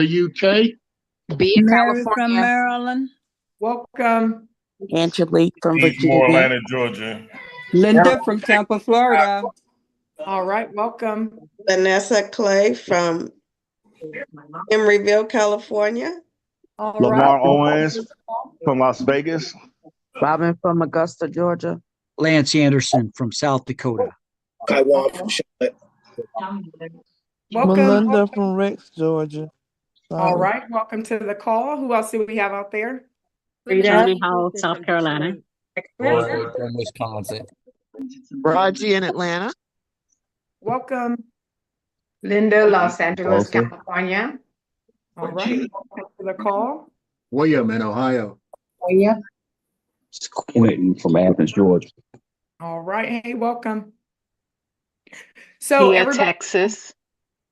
the UK. Be in Mary from California. Maryland. Welcome. Angelique from Eastmore, Virginia. Atlanta, Georgia. Linda from Tampa, Florida. All right, welcome. Vanessa Clay from Emeryville, California. All Lamar right. Owens from Las Vegas. Robin from Augusta, Georgia. Lance Anderson from South Dakota. Taiwan from Charlotte. Welcome. Melinda from Rex, Georgia. All right, welcome to the call. Who else do we have out there? Judy Howell, South Carolina. Roy from Wisconsin. Raji in Atlanta. Welcome. Linda, Los Angeles, Okay. California. All right, welcome to the call. William in Ohio. Quentin from Athens, Georgia. All right, hey, welcome. So Here, everybody, Texas.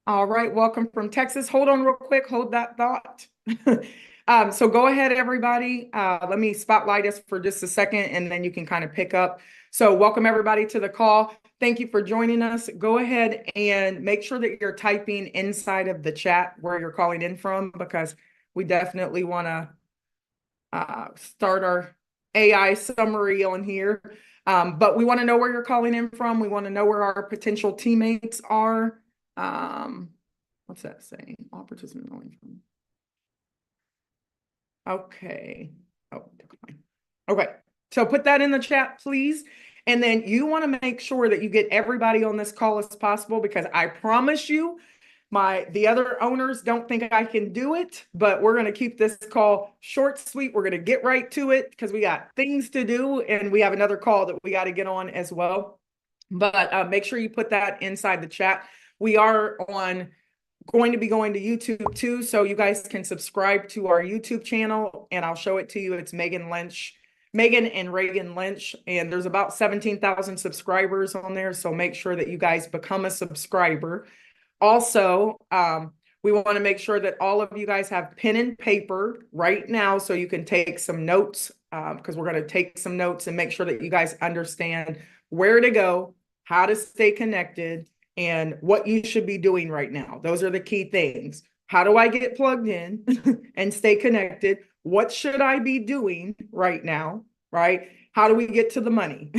all right, welcome from Texas. Hold on real quick, hold that thought. So go ahead, everybody. Let me spotlight us for just a second, and then you can kind of pick up. So welcome everybody to the call. Thank you for joining us. Go ahead and make sure that you're typing inside of the chat where you're calling in from, because we definitely want to start our AI summary on here. But we want to know where you're calling in from. We want to know where our potential teammates are. What's that saying? All participants calling from. Okay. Oh, decline. Okay. So put that in the chat, please. And then you want to make sure that you get everybody on this call as possible, because I promise you, the other owners don't think I can do it, but we're going to keep this call short, sweet. We're going to get right to it because we got things to do, and we have another call that we got to get on as well. But make sure you put that inside the chat. We are going to be going to YouTube too, so you guys can subscribe to our YouTube channel, and I'll show it to you. It's Megan and Reagan Lynch, and there's about 17,000 subscribers on there, so make sure that you guys become a subscriber. Also, we want to make sure that all of you guys have pen and paper right now so you can take some notes, because we're going to take some notes and make sure that you guys understand where to go, how to stay connected, and what you should be doing right now. Those are the key things. How do I get plugged in and stay connected? What should I be doing right now, right? How do we get to the money?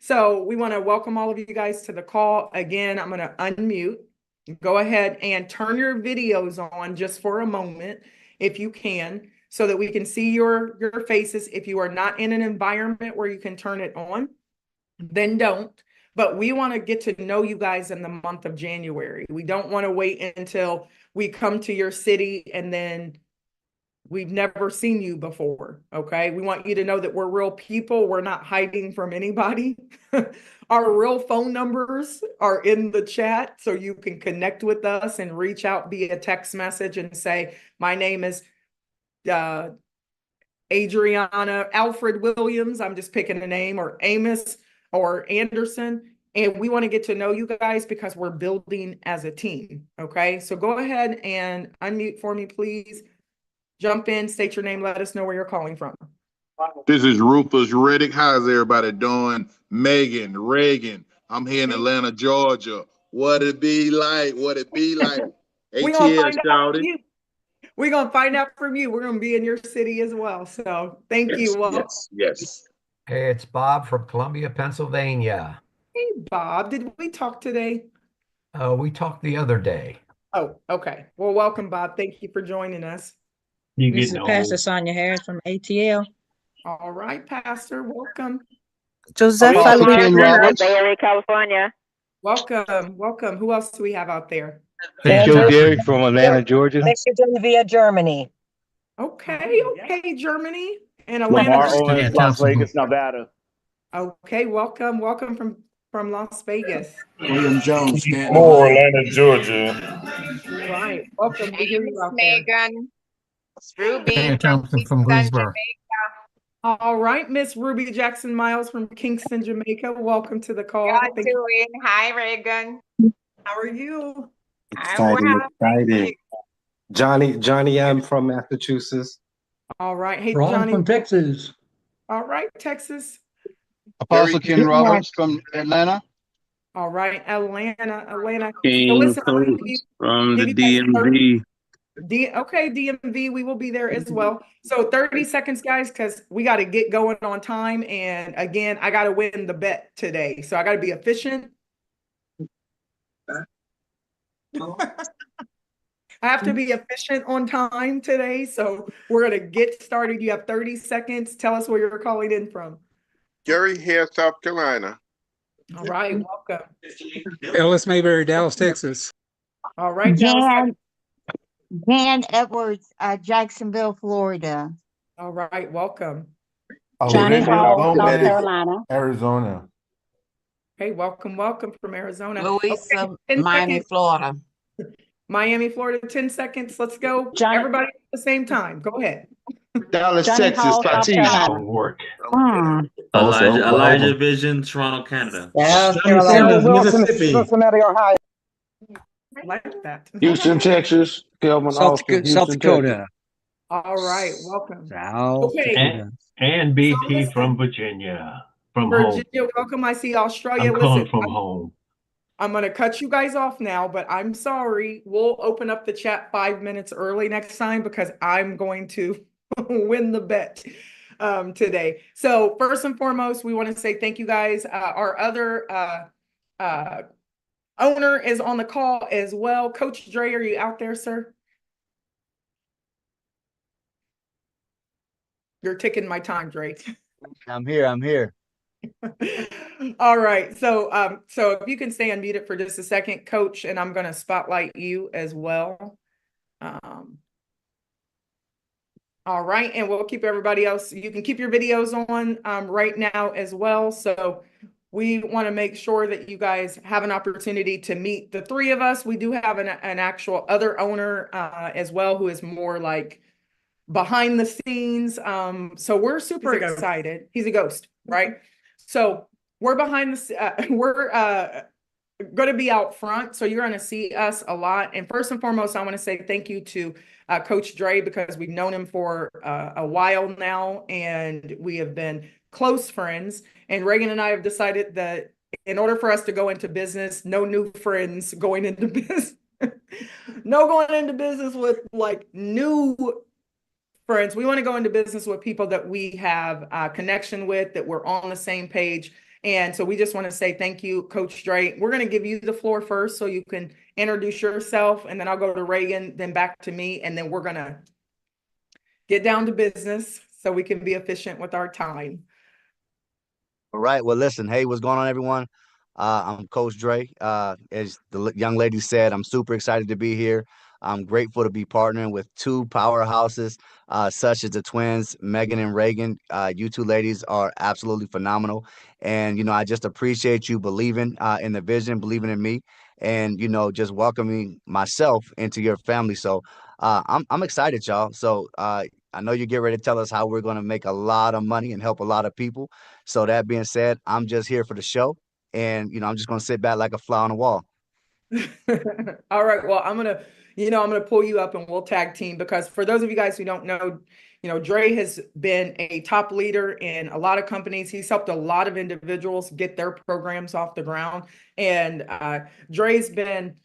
So we want to welcome all of you guys to the call. Again, I'm going to unmute. Go ahead and turn your videos on just for a moment, if you can, so that we can see your faces. If you are not in an environment where you can turn it on, then don't. But we want to get to know you guys in the month of January. We don't want to wait until we come to your city and then we've never seen you before, okay? We want you to know that we're real people. We're not hiding from anybody. Our real phone numbers are in the chat, so you can connect with us and reach out via text message and say, my name is Adriana Alfred Williams. I'm just picking a name, or Amos or Anderson. And we want to get to know you guys because we're building as a team, okay? So go ahead and unmute for me, please. Jump in, state your name, let us know where you're calling from. This is Rufus Riddick. How's everybody doing? Megan, Reagan. I'm here in Atlanta, Georgia. What it be like? What it be like? ATL shouted. We're going to find out from you. We're going to be in your city as well. So thank you. Well, Yes. Hey, it's Bob from Columbia, Pennsylvania. Hey, Bob. Did we talk today? We talked the other day. Oh, okay. Well, welcome, Bob. Thank you for joining us. This is Pastor Sonia Harris from ATL. All right, Pastor. Welcome. Joseph Bay Area, California. Welcome. Who else do we have out there? Joe Derrick from Atlanta, Georgia. Via Germany. Okay, Germany and Atlanta. Lamar Owens, Las Vegas, Nevada. Okay, welcome from Las Vegas. William Jones. More Atlanta, Georgia. Right. Welcome. We hear you out there. Megan. Ruby from Greensboro. All right, Miss Ruby Jackson Miles from Kingston, Jamaica. Welcome to the call. Hi, Reagan. How are you? Excited. Johnny M from Massachusetts. All right. Hey, Ron Johnny. from Texas. All right, Texas. Apostle Ken Roberts from Atlanta. All right, Atlanta. King So listen, Coach from the DMV. Okay, DMV, we will be there as well. So 30 seconds, guys, because we got to get going on time. And again, I got to win the bet today. So I got to be efficient. I have to be efficient on time today. So we're going to get started. You have 30 seconds. Tell us where you're calling in from. Gary here, South Carolina. All right, welcome. Ellis Mayberry, Dallas, Texas. All right, Jan Edwards, Jacksonville, Florida. all right, welcome. Johnny Hall, South Carolina. Arizona. Hey, welcome from Arizona. Louisa, Okay, 10 Miami, seconds. Florida. Miami, Florida, 10 seconds. Let's go. Johnny- Everybody at the same time. Go ahead. Dallas, Johnny Texas, Hall, South Tatis. Carolina. Work. Elijah Vision, Toronto, Canada. South Carolina. Cincinnati, Ohio. Like that. Houston, Texas. Kelvin Austin, South Houston, Dakota. All right, welcome. South Okay. Dakota. And BT listen- from Virginia. From home. Virginia, welcome. I see Australia. I'm calling Listen, from home. I'm going to cut you guys off now, but I'm sorry. We'll open up the chat 5 minutes early next time because I'm going to win the bet today. So first and foremost, we want to say thank you guys. Our other owner is on the call as well. Coach Dre, are you out there, sir? You're ticking my time, Dre. I'm here. All right. So if you can stay unmuted for just a second, Coach, and I'm going to spotlight you as well. All right. And we'll keep everybody else. You can keep your videos on right now as well. So we want to make sure that you guys have an opportunity to meet the three of us. We do have an actual other owner as well, who is more like behind the scenes. So we're super excited. He's a ghost, right? So we're behind the, we're going to be out front. So you're going to see us a lot. And first and foremost, I want to say thank you to Coach Dre, because we've known him for a while now, and we have been close friends. And Reagan and I have decided that in order for us to go into business, no new friends going into business, no going into business with like new friends. We want to go into business with people that we have a connection with, that we're on the same page. And so we just want to say thank you, Coach Dre. We're going to give you the floor first so you can introduce yourself, and then I'll go to Reagan, then back to me, and then we're going to get down to business so we can be efficient with our time. All right. Well, listen. Hey, what's going on, everyone? I'm Coach Dre. As the young lady said, I'm super excited to be here. I'm grateful to be partnering with two powerhouses, such as the twins, Megan and Reagan. You two ladies are absolutely phenomenal. And, you know, I just appreciate you believing in the vision, believing in me, and, you know, just welcoming myself into your family. So I'm excited, y'all. So I know you get ready to tell us how we're going to make a lot of money and help a lot of people. So that being said, I'm just here for the show. And, you know, I'm just going to sit back like a fly on the wall. All right. Well, I'm going to pull you up and we'll tag team, because for those of you guys who don't know, you know, Dre has been a top leader in a lot of companies. He's helped a lot of individuals get their programs off the ground. And Dre's been,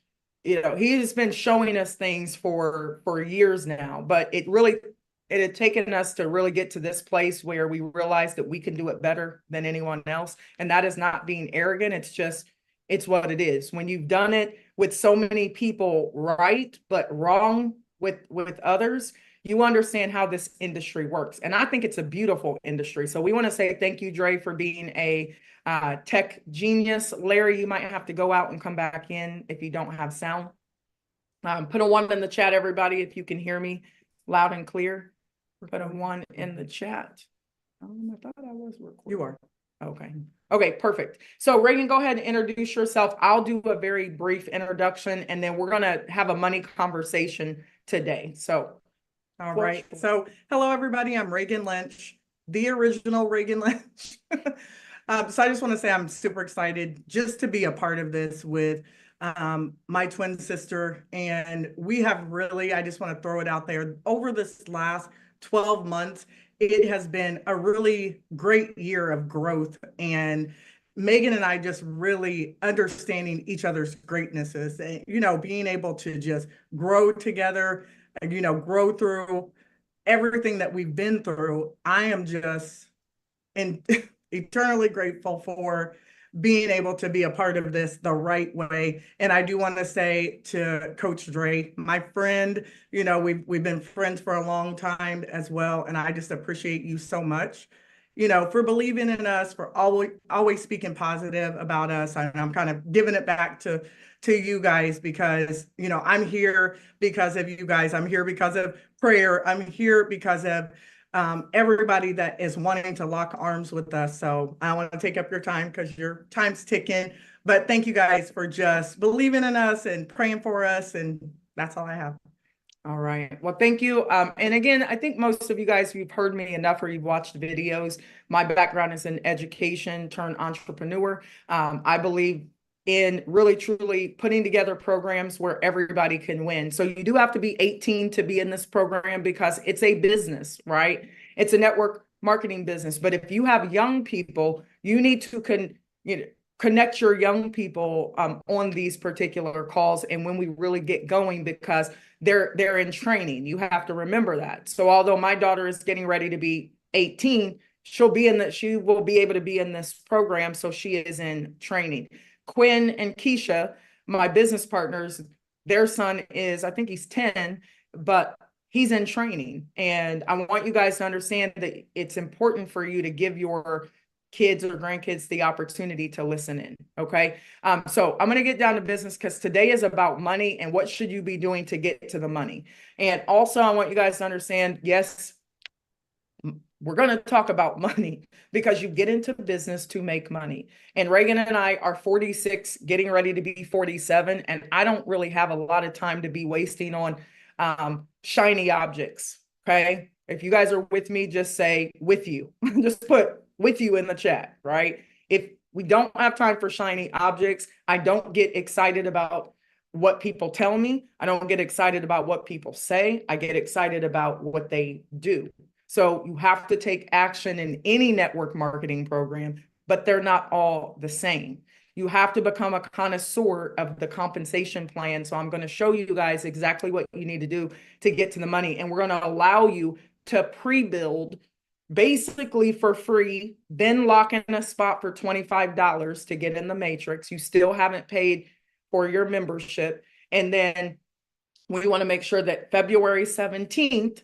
you know, he has been showing us things for years now, but it had taken us to really get to this place where we realized that we can do it better than anyone else. And that is not being arrogant. It's what it is. When you've done it with so many people right, but wrong with others, you understand how this industry works. And I think it's a beautiful industry. So we want to say thank you, Dre, for being a tech genius. Larry, you might have to go out and come back in if you don't have sound. Put a 1 in the chat, everybody, if you can hear me loud and clear. Put a 1 in the chat. I thought I was recording. You are. Okay. Okay, perfect. So Reagan, go ahead and introduce yourself. I'll do a very brief introduction, and then we're going to have a money conversation today. So, all right. So hello, everybody. I'm Reagan Lynch, the original Reagan Lynch. So I just want to say I'm super excited just to be a part of this with my twin sister. And we have really, I just want to throw it out there, over this last 12 months, it has been a really great year of growth, and Megan and I just really understanding each other's greatnesses, and, you know, being able to just grow together, grow through everything that we've been through. I am just eternally grateful for being able to be a part of this the right way. And I do want to say to Coach Dre, my friend, we've been friends for a long time as well. And I just appreciate you so much, for believing in us, for always speaking positive about us. And I'm kind of giving it back to you guys because, I'm here because of you guys. I'm here because of prayer. I'm here because of everybody that is wanting to lock arms with us. So I don't want to take up your time because your time's ticking, but thank you guys for just believing in us and praying for us. And that's all I have. All right. Well, thank you. And again, I think most of you guys, you've heard me enough or you've watched videos. My background is in education turned entrepreneur. I believe in really truly putting together programs where everybody can win. So you do have to be 18 to be in this program because it's a business, right? It's a network marketing business. But if you have young people, you need to connect your young people on these particular calls and when we really get going because they're in training. You have to remember that. So although my daughter is getting ready to be 18, she will be able to be in this program. So she is in training. Quinn and Keisha, my business partners, their son is, I think he's 10, but he's in training. And I want you guys to understand that it's important for you to give your kids or grandkids the opportunity to listen in. Okay. So I'm going to get down to business because today is about money and what should you be doing to get to the money. And also I want you guys to understand, yes, we're going to talk about money because you get into business to make money. And Reagan and I are 46, getting ready to be 47. And I don't really have a lot of time to be wasting on shiny objects. Okay. If you guys are with me, just say with you, just put with you in the chat, right? If we don't have time for shiny objects, I don't get excited about what people tell me. I don't get excited about what people say. I get excited about what they do. So you have to take action in any network marketing program, but they're not all the same. You have to become a connoisseur of the compensation plan. So I'm going to show you guys exactly what you need to do to get to the money. And we're going to allow you to pre-build basically for free, then lock in a spot for $25 to get in the matrix. You still haven't paid for your membership. And then we want to make sure that February 17th,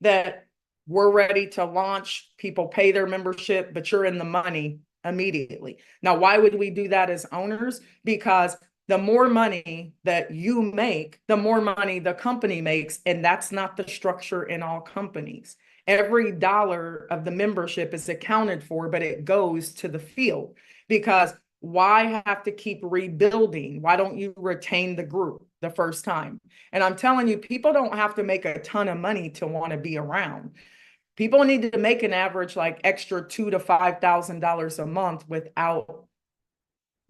that we're ready to launch. People pay their membership, but you're in the money immediately. Now, why would we do that as owners? Because the more money that you make, the more money the company makes. And that's not the structure in all companies. Every dollar of the membership is accounted for, but it goes to the field. Because why have to keep rebuilding? Why don't you retain the group the first time? And I'm telling you, people don't have to make a ton of money to want to be around. People need to make an average like extra $2,000 to $5,000 a month without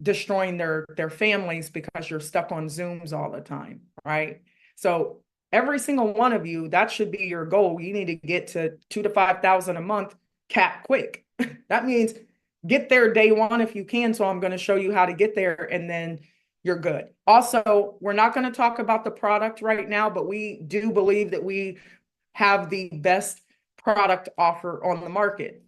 destroying their families because you're stuck on Zooms all the time, right? So every single one of you, that should be your goal. You need to get to $2,000 to $5,000 a month cap quick. That means get there day one if you can. So I'm going to show you how to get there and then you're good. Also, we're not going to talk about the product right now, but we do believe that we have the best product offer on the market.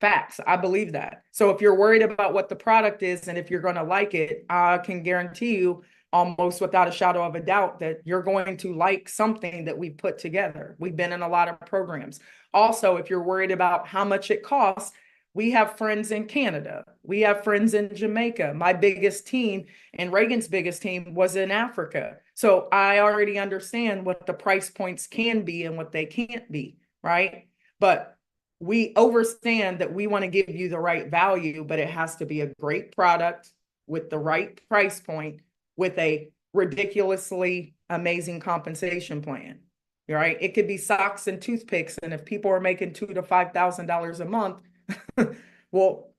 Facts. I believe that. So if you're worried about what the product is and if you're going to like it, I can guarantee you almost without a shadow of a doubt that you're going to like something that we've put together. We've been in a lot of programs. Also, if you're worried about how much it costs, we have friends in Canada. We have friends in Jamaica. My biggest team and Reagan's biggest team was in Africa. So I already understand what the price points can be and what they can't be, right? But we understand that we want to give you the right value, but it has to be a great product with the right price point with a ridiculously amazing compensation plan, right? It could be socks and toothpicks. And if people are making $2,000 to $5,000 a month, well,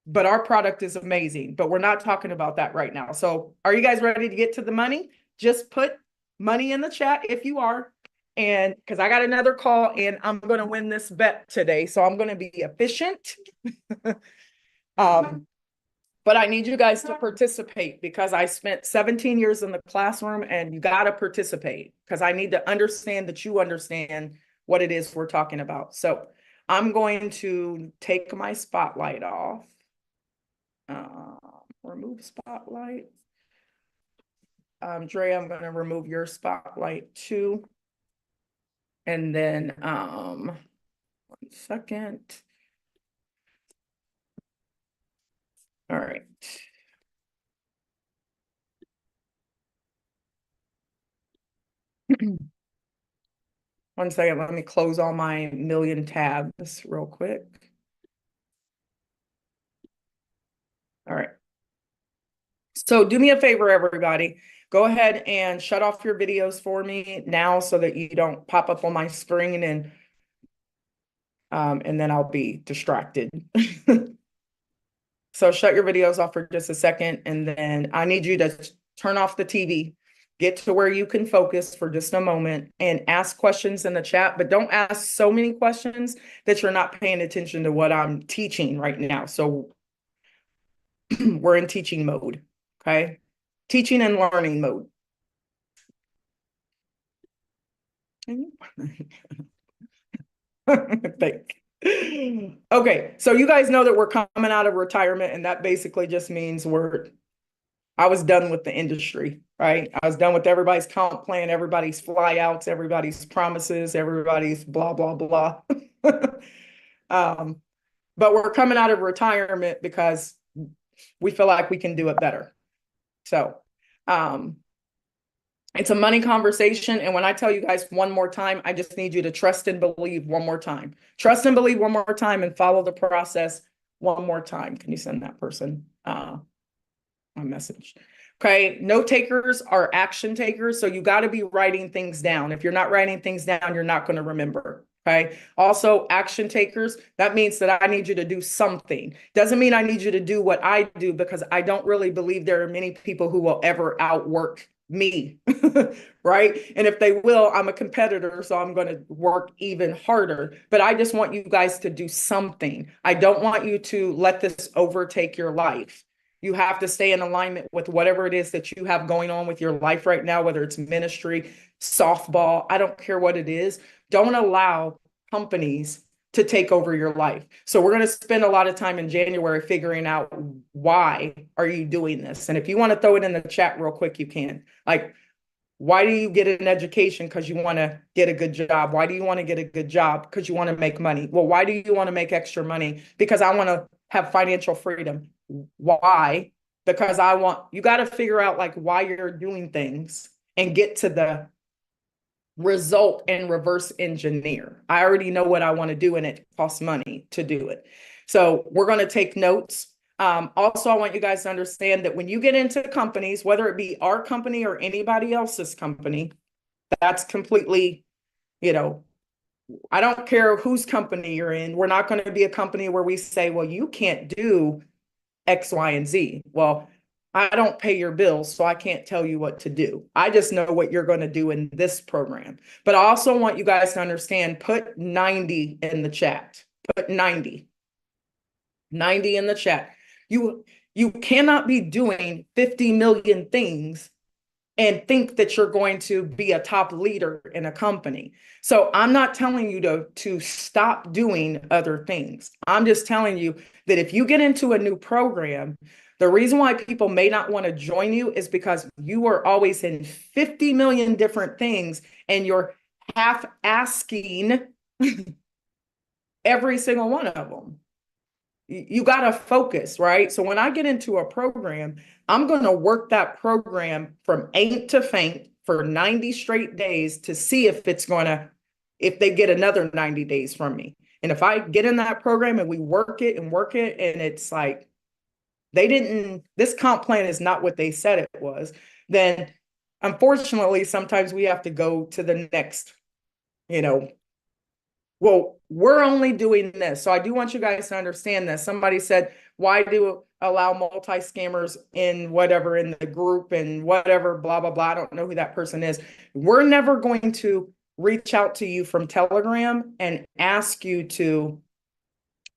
but our product is amazing, but we're not talking about that right now. So are you guys ready to get to the money? Just put money in the chat if you are. And because I got another call and I'm going to win this bet today. So I'm going to be efficient. But I need you guys to participate because I spent 17 years in the classroom and you got to participate because I need to understand that you understand what it is we're talking about. So I'm going to take my spotlight off. Remove spotlight. Dre, I'm going to remove your spotlight too. And then, 1 second. All right. One second, let me close all my million tabs real quick. All right. So do me a favor, everybody. Go ahead and shut off your videos for me now so that you don't pop up on my screen and then I'll be distracted. So shut your videos off for just a second, and then I need you to turn off the TV, get to where you can focus for just a moment and ask questions in the chat, but don't ask so many questions that you're not paying attention to what I'm teaching right now. So we're in teaching mode, okay? Teaching and learning mode. Okay, so you guys know that we're coming out of retirement, and that basically just means I was done with the industry, right? I was done with everybody's comp plan, everybody's flyouts, everybody's promises, everybody's blah, blah, blah. But we're coming out of retirement because we feel like we can do it better. So, it's a money conversation. And when I tell you guys one more time, I just need you to trust and believe one more time. Trust and believe one more time and follow the process one more time. Can you send that person a message? Okay. Note takers are action takers. So you got to be writing things down. If you're not writing things down, you're not going to remember. Okay. Also, action takers, that means that I need you to do something. Doesn't mean I need you to do what I do, because I don't really believe there are many people who will ever outwork me, right? And if they will, I'm a competitor, so I'm going to work even harder. But I just want you guys to do something. I don't want you to let this overtake your life. You have to stay in alignment with whatever it is that you have going on with your life right now, whether it's ministry, softball, I don't care what it is. Don't allow companies to take over your life. So we're going to spend a lot of time in January figuring out why are you doing this? And if you want to throw it in the chat real quick, you can. Like, why do you get an education? Because you want to get a good job. Why do you want to get a good job? Because you want to make money. Well, why do you want to make extra money? Because I want to have financial freedom. Why? Because you got to figure out like why you're doing things and get to the result and reverse engineer. I already know what I want to do, and it costs money to do it. So we're going to take notes. Also, I want you guys to understand that when you get into companies, whether it be our company or anybody else's company, that's completely, I don't care whose company you're in. We're not going to be a company where we say, well, you can't do X, Y, and Z. Well, I don't pay your bills, so I can't tell you what to do. I just know what you're going to do in this program. But I also want you guys to understand, put 90 in the chat. Put 90. 90 in the chat. You cannot be doing 50 million things and think that you're going to be a top leader in a company. So I'm not telling you to stop doing other things. I'm just telling you that if you get into a new program, the reason why people may not want to join you is because you are always in 50 million different things and you're half asking every single one of them. You got to focus, right? So when I get into a program, I'm going to work that program from ain't to faint for 90 straight days to see if if they get another 90 days from me. And if I get in that program and we work it and it's like, this comp plan is not what they said it was, then unfortunately, sometimes we have to go to the next, well, we're only doing this. So I do want you guys to understand this. Somebody said, why do allow multi-scammers in the group and whatever, blah, blah, blah. I don't know who that person is. We're never going to reach out to you from Telegram and ask you to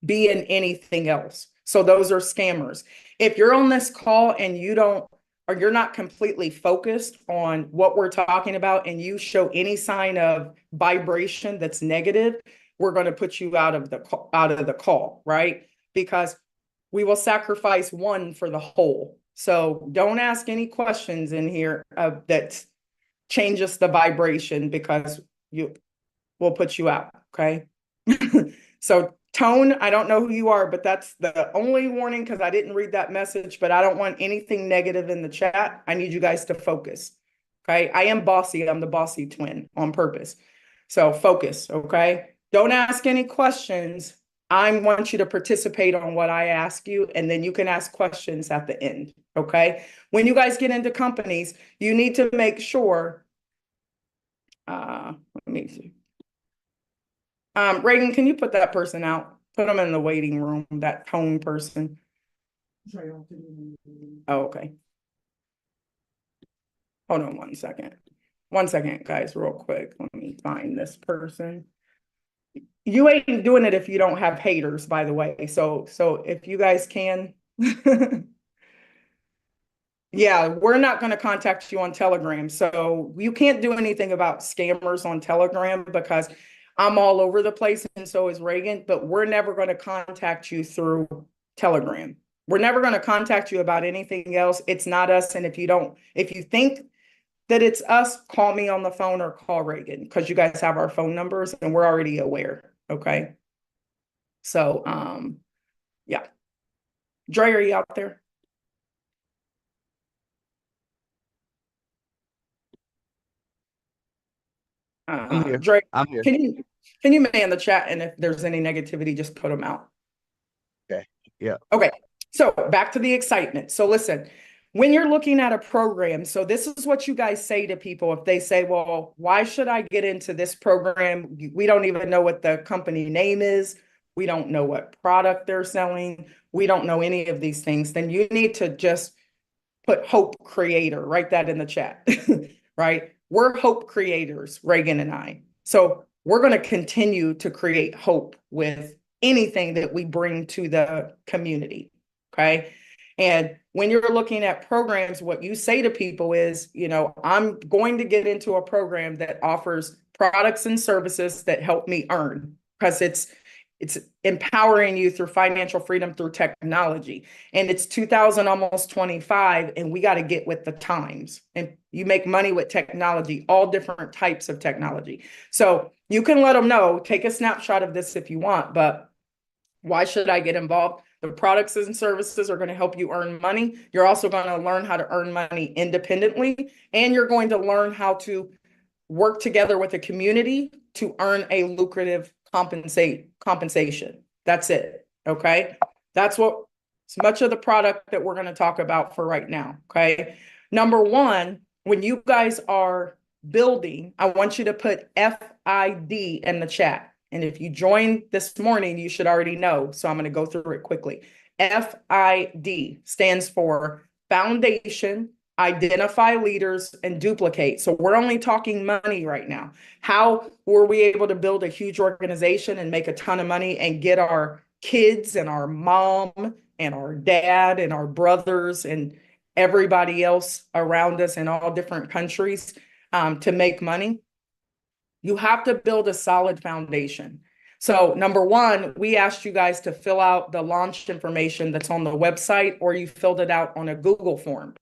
be in anything else. So those are scammers. If you're on this call and you don't, or you're not completely focused on what we're talking about and you show any sign of vibration that's negative, we're going to put you out of the call, right? Because we will sacrifice one for the whole. So don't ask any questions in here that changes the vibration, because we'll put you out, okay? So Tone, I don't know who you are, but that's the only warning, because I didn't read that message, but I don't want anything negative in the chat. I need you guys to focus, okay? I am bossy. I'm the bossy twin on purpose. So focus, okay? Don't ask any questions. I want you to participate on what I ask you, and then you can ask questions at the end, okay? When you guys get into companies, you need to make sure, let me see. Reagan, can you put that person out? Put them in the waiting room, that Tone person. Oh, okay. Hold on 1 second. 1 second, guys, real quick. Let me find this person. You ain't doing it if you don't have haters, by the way. So if you guys can. Yeah, we're not going to contact you on Telegram. So you can't do anything about scammers on Telegram, because I'm all over the place, and so is Reagan, but we're never going to contact you through Telegram. We're never going to contact you about anything else. It's not us. And if you think that it's us, call me on the phone or call Reagan, because you guys have our phone numbers and we're already aware. Okay. So, yeah. Dre, are you out there? I'm here. Dre, I'm here. Can you man the chat, and if there's any negativity, just put them out. Okay. Yeah. Okay. So back to the excitement. So listen, when you're looking at a program, so this is what you guys say to people if they say, well, why should I get into this program? We don't even know what the company name is. We don't know what product they're selling. We don't know any of these things. Then you need to just put Hope Creator, write that in the chat, right? We're hope creators, Reagan and I. So we're going to continue to create hope with anything that we bring to the community, okay? And when you're looking at programs, what you say to people is, I'm going to get into a program that offers products and services that help me earn, because it's empowering you through financial freedom through technology. And it's 2025, and we got to get with the times. And you make money with technology, all different types of technology. So you can let them know, take a snapshot of this if you want, but why should I get involved? The products and services are going to help you earn money. You're also going to learn how to earn money independently, and you're going to learn how to work together with a community to earn a lucrative compensation. That's it. Okay. That's much of the product that we're going to talk about for right now. Okay. Number one, when you guys are building, I want you to put FID in the chat. And if you joined this morning, you should already know. So I'm going to go through it quickly. FID stands for Foundation, Identify Leaders, and Duplicate. So we're only talking money right now. How were we able to build a huge organization and make a ton of money and get our kids and our mom and our dad and our brothers and everybody else around us in all different countries to make money? You have to build a solid foundation. So number one, we asked you guys to fill out the launch information that's on the website, or you filled it out on a Google form.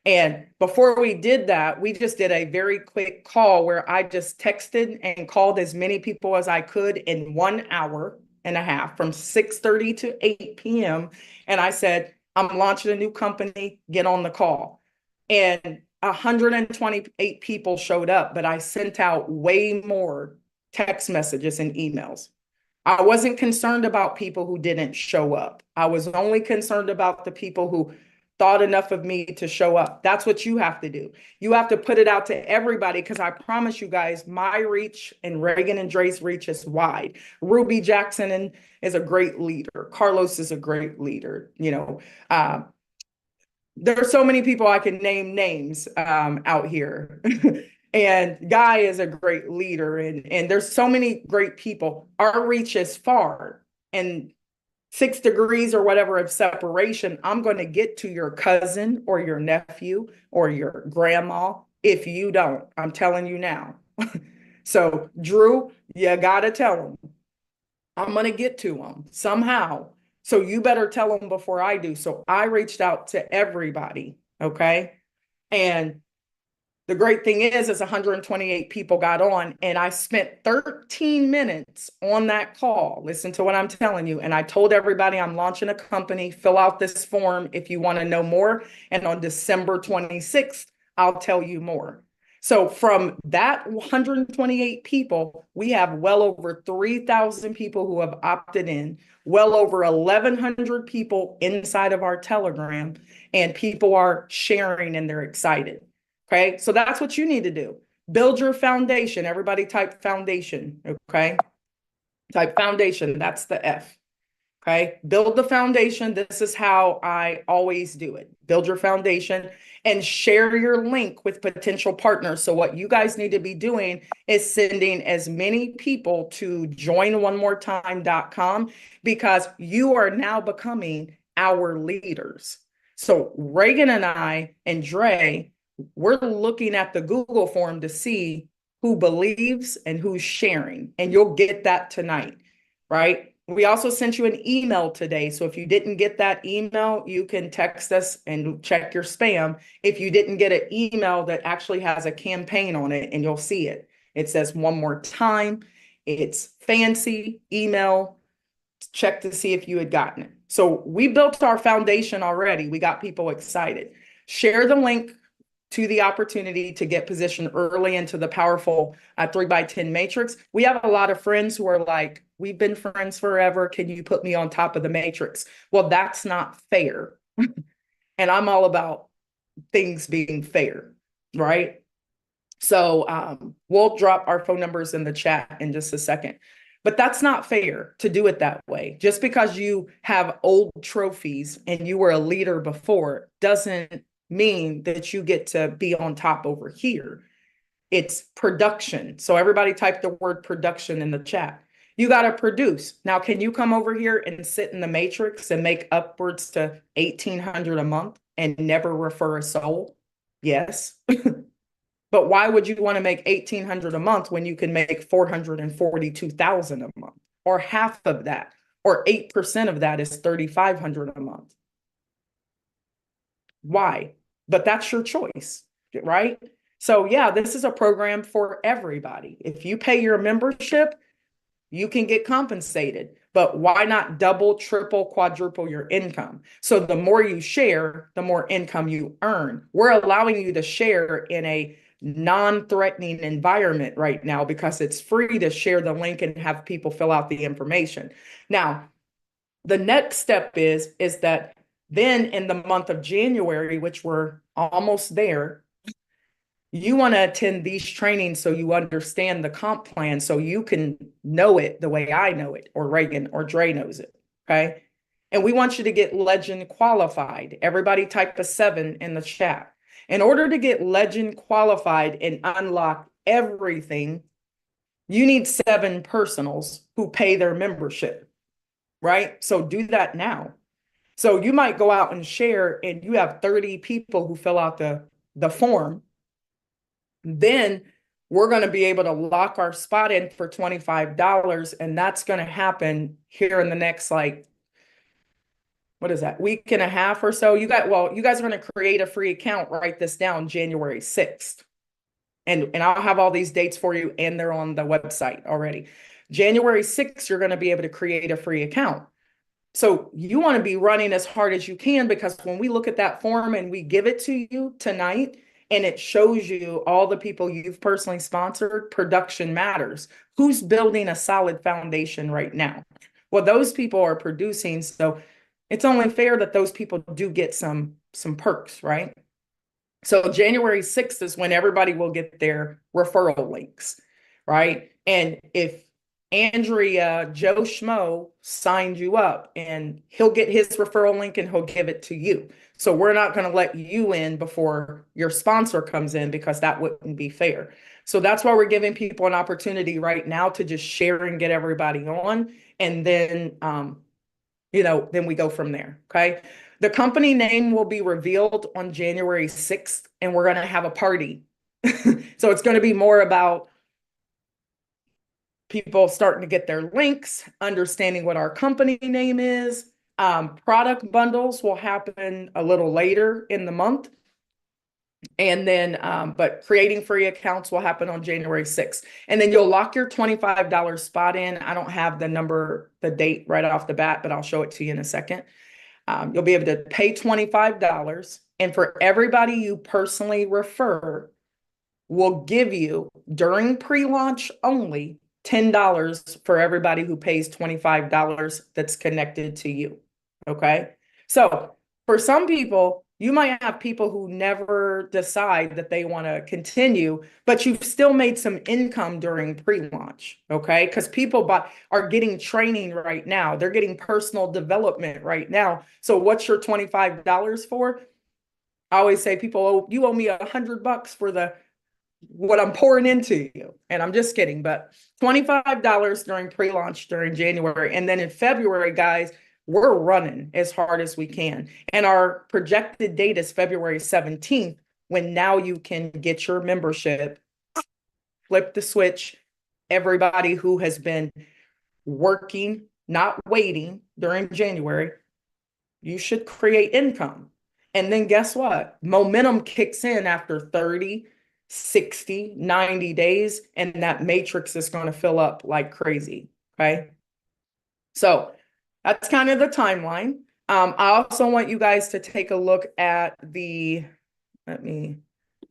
And before we did that, we just did a very quick call where I just texted and called as many people as I could in 1 hour and a half, from 6:30 to 8 p.m. And I said, I'm launching a new company, get on the call. And 128 people showed up, but I sent out way more text messages and emails. I wasn't concerned about people who didn't show up. I was only concerned about the people who thought enough of me to show up. That's what you have to do. You have to put it out to everybody, because I promise you guys, my reach and Reagan and Dre's reach is wide. Ruby Jackson is a great leader. Carlos is a great leader. There are so many people I can name names out here. And Guy is a great leader. And there's so many great people. Our reach is far. And 6 degrees or whatever of separation, I'm going to get to your cousin or your nephew or your grandma if you don't. I'm telling you now. So, Drew, you got to tell them. I'm going to get to them somehow. So you better tell them before I do. So I reached out to everybody. Okay. And the great thing is 128 people got on, and I spent 13 minutes on that call. Listen to what I'm telling you. And I told everybody I'm launching a company, fill out this form if you want to know more. And on December 26th, I'll tell you more. So from that 128 people, we have well over 3,000 people who have opted in, well over 1,100 people inside of our Telegram, and people are sharing and they're excited. Okay, so that's what you need to do. Build your foundation. Everybody type foundation, okay? Type foundation, that's the F, okay? Build the foundation. This is how I always do it. Build your foundation and share your link with potential partners. So what you guys need to be doing is sending as many people to joinonemoretime.com, because you are now becoming our leaders. So Reagan and I and Dre, we're looking at the Google form to see who believes and who's sharing, and you'll get that tonight, right? We also sent you an email today. So if you didn't get that email, you can text us and check your spam. If you didn't get an email that actually has a campaign on it, and you'll see it. It says one more time. It's fancy email. Check to see if you had gotten it. So we built our foundation already. We got people excited. Share the link to the opportunity to get positioned early into the powerful 3x10 matrix. We have a lot of friends who are like, we've been friends forever. Can you put me on top of the matrix? Well, that's not fair. And I'm all about things being fair, right? So we'll drop our phone numbers in the chat in just a second. But that's not fair to do it that way. Just because you have old trophies and you were a leader before doesn't mean that you get to be on top over here. It's production. So everybody type the word production in the chat. You got to produce. Now, can you come over here and sit in the matrix and make upwards to $1,800 a month and never refer a soul? Yes. But why would you want to make $1,800 a month when you can make $442,000 a month, or half of that, or 8% of that is $3,500 a month? Why? But that's your choice, right? So yeah, this is a program for everybody. If you pay your membership, you can get compensated, but why not double, triple, quadruple your income? So the more you share, the more income you earn. We're allowing you to share in a non-threatening environment right now because it's free to share the link and have people fill out the information. Now, the next step is that then in the month of January, which we're almost there, you want to attend these trainings so you understand the comp plan, so you can know it the way I know it, or Reagan or Dre knows it, okay? And we want you to get Legend qualified. Everybody type a 7 in the chat. In order to get Legend qualified and unlock everything, you need 7 personals who pay their membership, right? So do that now. So you might go out and share and you have 30 people who fill out the form. Then we're going to be able to lock our spot in for $25. And that's going to happen here in the next, like, what is that, week and a half or so? You guys are going to create a free account. Write this down, January 6th. And I'll have all these dates for you, and they're on the website already. January 6th, you're going to be able to create a free account. So you want to be running as hard as you can, because when we look at that form and we give it to you tonight, and it shows you all the people you've personally sponsored, production matters. Who's building a solid foundation right now? Well, those people are producing. So it's only fair that those people do get some perks, right? So January 6th is when everybody will get their referral links, right? And if Andrea, Joe Schmo signed you up, and he'll get his referral link and he'll give it to you. So we're not going to let you in before your sponsor comes in, because that wouldn't be fair. So that's why we're giving people an opportunity right now to just share and get everybody on. And then then we go from there. Okay. The company name will be revealed on January 6th, and we're going to have a party. So it's going to be more about people starting to get their links, understanding what our company name is. Product bundles will happen a little later in the month. And then, but creating free accounts will happen on January 6th. And then you'll lock your $25 spot in. I don't have the date right off the bat, but I'll show it to you in a second. You'll be able to pay $25. And for everybody you personally refer, we'll give you during pre-launch only $10 for everybody who pays $25 that's connected to you. Okay. So for some people, you might have people who never decide that they want to continue, but you've still made some income during pre-launch, okay? Because people are getting training right now. They're getting personal development right now. So what's your $25 for? I always say, people, oh, you owe me $100 for what I'm pouring into you. And I'm just kidding, but $25 during pre-launch during January. And then in February, guys, we're running as hard as we can. And our projected date is February 17th, when now you can get your membership, flip the switch. Everybody who has been working, not waiting during January, you should create income. And then guess what? Momentum kicks in after 30, 60, 90 days, and that matrix is going to fill up like crazy. Okay. So that's kind of the timeline. I also want you guys to take a look at let me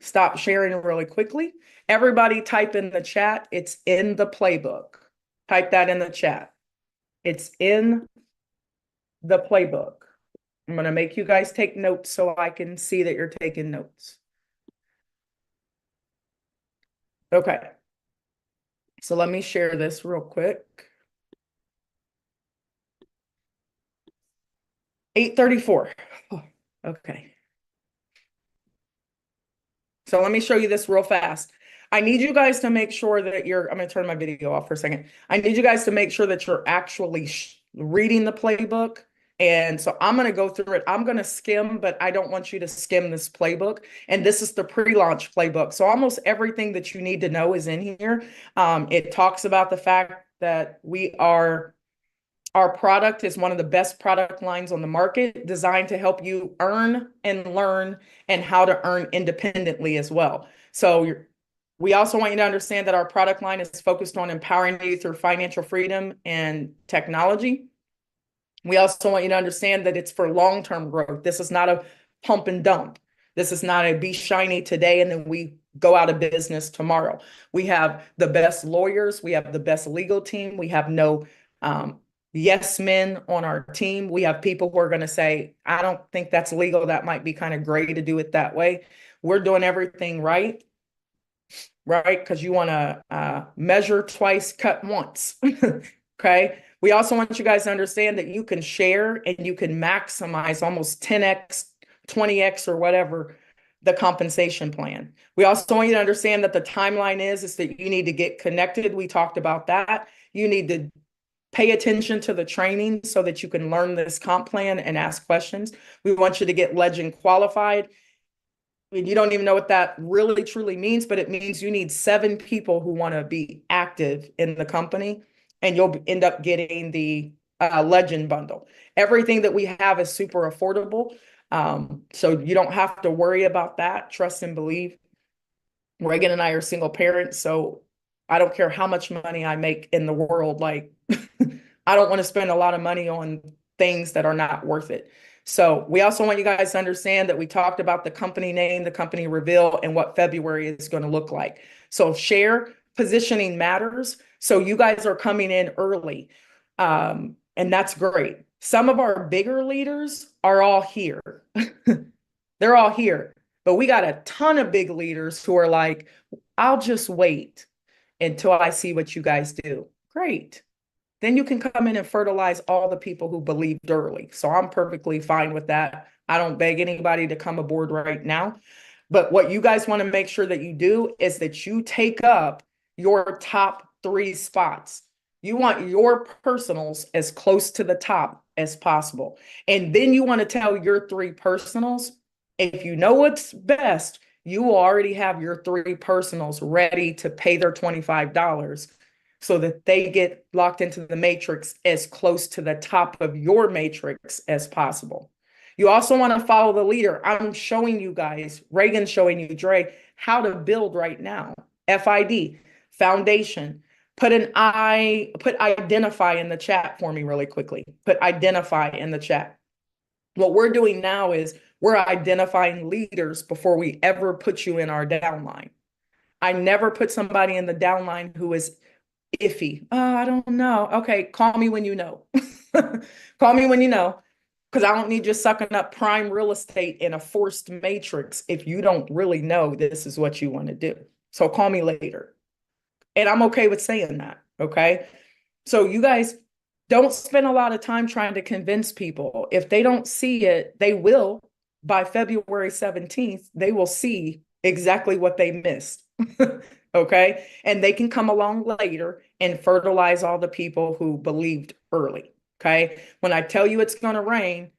stop sharing really quickly. Everybody type in the chat. It's in the playbook. Type that in the chat. It's in the playbook. I'm going to make you guys take notes so I can see that you're taking notes. Okay. So let me share this real quick. 8:34. Oh, okay. So let me show you this real fast. I need you guys to make sure that I'm going to turn my video off for a second. I need you guys to make sure that you're actually reading the playbook. And so I'm going to go through it. I'm going to skim, but I don't want you to skim this playbook. And this is the pre-launch playbook. So almost everything that you need to know is in here. It talks about the fact that our product is one of the best product lines on the market, designed to help you earn and learn and how to earn independently as well. So we also want you to understand that our product line is focused on empowering you through financial freedom and technology. We also want you to understand that it's for long-term growth. This is not a pump and dump. This is not a be shiny today and then we go out of business tomorrow. We have the best lawyers. We have the best legal team. We have no yes men on our team. We have people who are going to say, I don't think that's legal. That might be kind of gray to do it that way. We're doing everything right? Because you want to measure twice, cut once. Okay. We also want you guys to understand that you can share and you can maximize almost 10x, 20x, or whatever the compensation plan. We also want you to understand that the timeline is that you need to get connected. We talked about that. You need to pay attention to the training so that you can learn this comp plan and ask questions. We want you to get Legend qualified. I mean, you don't even know what that really truly means, but it means you need 7 people who want to be active in the company, and you'll end up getting the Legend bundle. Everything that we have is super affordable. So you don't have to worry about that. Trust and believe. Reagan and I are single parents, so I don't care how much money I make in the world. Like, I don't want to spend a lot of money on things that are not worth it. So we also want you guys to understand that we talked about the company name, the company reveal, and what February is going to look like. So share positioning matters. So you guys are coming in early, and that's great. Some of our bigger leaders are all here. They're all here, but we got a ton of big leaders who are like, I'll just wait until I see what you guys do. Great. Then you can come in and fertilize all the people who believed early. So I'm perfectly fine with that. I don't beg anybody to come aboard right now. But what you guys want to make sure that you do is that you take up your top 3 spots. You want your personals as close to the top as possible. And then you want to tell your 3 personals, if you know what's best, you will already have your 3 personals ready to pay their $25 so that they get locked into the matrix as close to the top of your matrix as possible. You also want to follow the leader. I'm showing you guys, Reagan's showing you, Dre, how to build right now. FID, foundation. Put identify in the chat for me really quickly. Put identify in the chat. What we're doing now is we're identifying leaders before we ever put you in our downline. I never put somebody in the downline who is iffy. Oh, I don't know. Okay, call me when you know. Call me when you know, because I don't need you sucking up prime real estate in a forced matrix if you don't really know this is what you want to do. So call me later. And I'm okay with saying that, okay? So you guys don't spend a lot of time trying to convince people. If they don't see it, they will. By February 17th, they will see exactly what they missed, okay? And they can come along later and fertilize all the people who believed early, okay? When I tell you it's going to rain,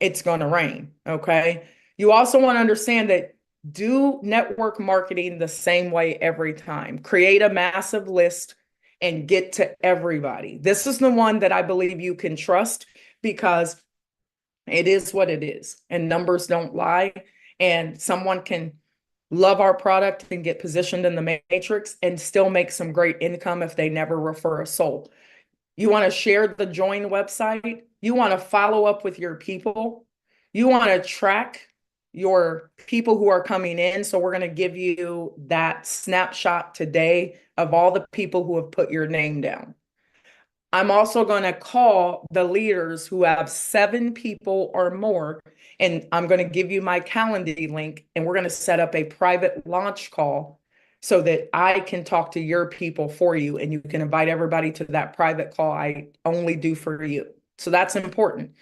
it's going to rain, okay? You also want to understand that do network marketing the same way every time. Create a massive list and get to everybody. This is the one that I believe you can trust because it is what it is and numbers don't lie. And someone can love our product and get positioned in the matrix and still make some great income if they never refer a soul. You want to share the join website. You want to follow up with your people. You want to track your people who are coming in. So we're going to give you that snapshot today of all the people who have put your name down. I'm also going to call the leaders who have 7 people or more, and I'm going to give you my Calendly link, and we're going to set up a private launch call so that I can talk to your people for you, and you can invite everybody to that private call I only do for you. So that's important.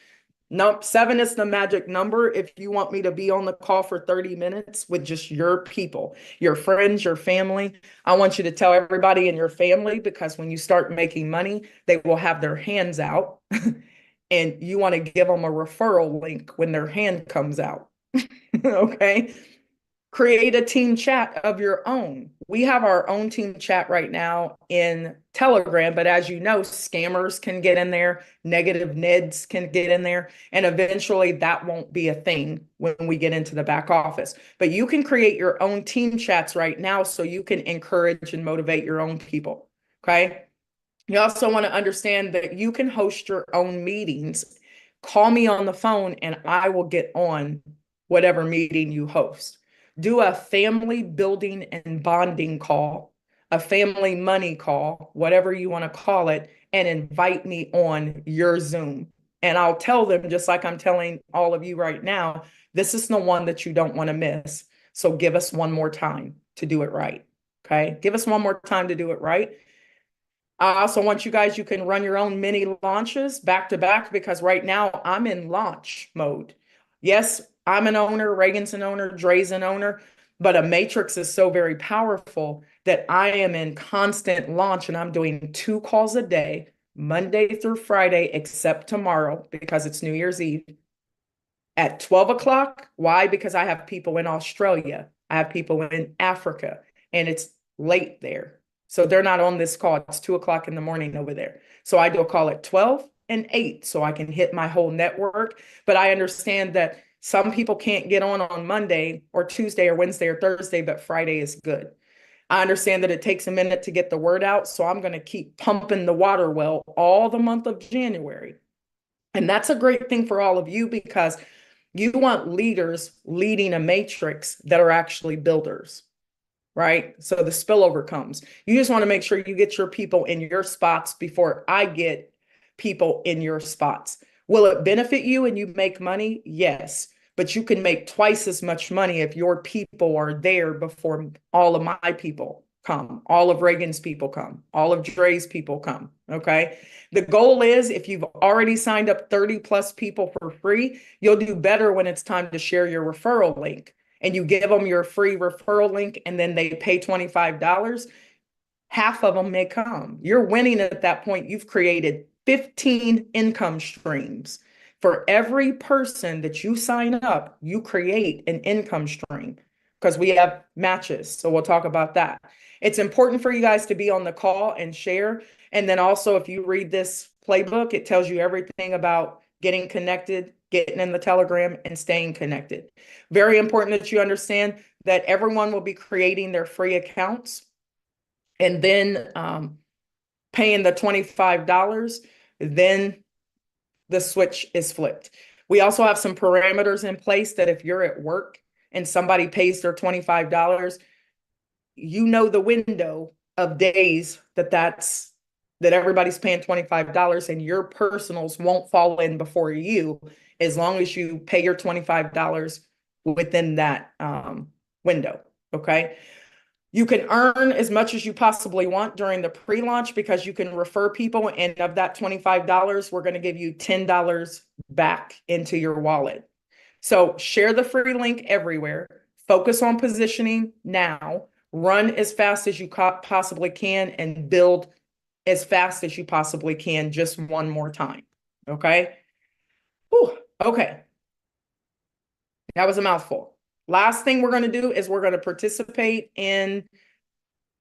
No, 7 is the magic number. If you want me to be on the call for 30 minutes with just your people, your friends, your family, I want you to tell everybody in your family, because when you start making money, they will have their hands out and you want to give them a referral link when their hand comes out. Okay. Create a team chat of your own. We have our own team chat right now in Telegram, but as you know, scammers can get in there, negative Neds can get in there, and eventually that won't be a thing when we get into the back office. But you can create your own team chats right now so you can encourage and motivate your own people, okay? You also want to understand that you can host your own meetings. Call me on the phone and I will get on whatever meeting you host. Do a family building and bonding call, a family money call, whatever you want to call it, and invite me on your Zoom. And I'll tell them, just like I'm telling all of you right now, this is the one that you don't want to miss. So give us one more time to do it right. Okay. Give us one more time to do it right. I also want you guys, you can run your own mini launches back to back, because right now I'm in launch mode. Yes, I'm an owner, Reagan's an owner, Dre's an owner, but a matrix is so very powerful that I am in constant launch, and I'm doing 2 calls a day, Monday through Friday, except tomorrow because it's New Year's Eve at 12 o'clock. Why? Because I have people in Australia. I have people in Africa, and it's late there. So they're not on this call. It's 2 o'clock in the morning over there. So I do a call at 12 and 8 so I can hit my whole network. But I understand that some people can't get on Monday or Tuesday or Wednesday or Thursday, but Friday is good. I understand that it takes a minute to get the word out, so I'm going to keep pumping the water well all the month of January. And that's a great thing for all of you, because you want leaders leading a matrix that are actually builders, right? So the spillover comes. You just want to make sure you get your people in your spots before I get people in your spots. Will it benefit you and you make money? Yes. But you can make twice as much money if your people are there before all of my people come, all of Reagan's people come, all of Dre's people come, okay? The goal is, if you've already signed up 30 plus people for free, you'll do better when it's time to share your referral link. And you give them your free referral link and then they pay $25. half of them may come. You're winning at that point. You've created 15 income streams. For every person that you sign up, you create an income stream because we have matches. So we'll talk about that. It's important for you guys to be on the call and share. And then also, if you read this playbook, it tells you everything about getting connected, getting in the Telegram, and staying connected. Very important that you understand that everyone will be creating their free accounts and then paying the $25. Then the switch is flipped. We also have some parameters in place that if you're at work and somebody pays their $25, you know the window of days that everybody's paying $25 and your personals won't fall in before you as long as you pay your $25 within that window, okay? You can earn as much as you possibly want during the pre-launch because you can refer people, and of that $25, we're going to give you $10 back into your wallet. So share the free link everywhere. Focus on positioning now. Run as fast as you possibly can and build as fast as you possibly can just one more time, okay? Whew, okay. That was a mouthful. Last thing we're going to do is we're going to participate in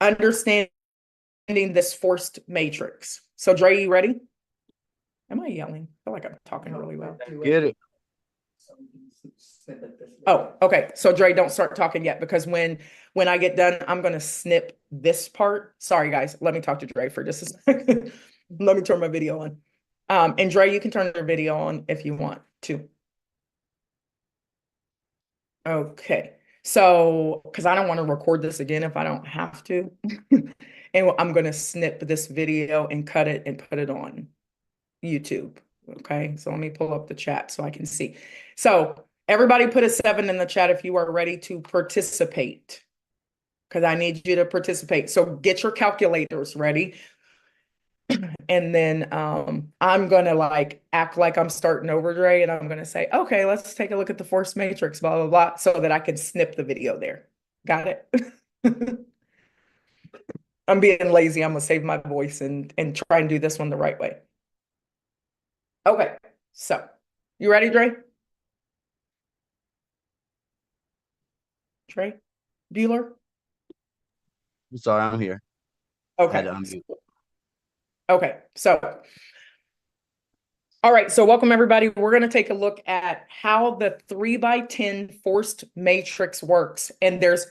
understanding this forced matrix. So Dre, you ready? Am I yelling? I feel like I'm talking really well. Get it. Oh, okay. So Dre, don't start talking yet because when I get done, I'm going to snip this part. Sorry, guys. Let me talk to Dre for just a second. Let me turn my video on. And Dre, you can turn your video on if you want to. Okay. So, because I don't want to record this again if I don't have to. And I'm going to snip this video and cut it and put it on YouTube. Okay. So let me pull up the chat so I can see. So everybody put a 7 in the chat if you are ready to participate, because I need you to participate. So get your calculators ready. And then I'm going to act like I'm starting over, Dre, and I'm going to say, okay, let's take a look at the force matrix, blah, blah, blah, so that I can snip the video there. Got it? I'm being lazy. I'm going to save my voice and try and do this one the right way. Okay, so you ready, Dre? Dre? Bueller? I'm sorry, I'm here. Okay. Okay, so, all right, so welcome everybody. We're going to take a look at how the 3x10 forced matrix works, and there's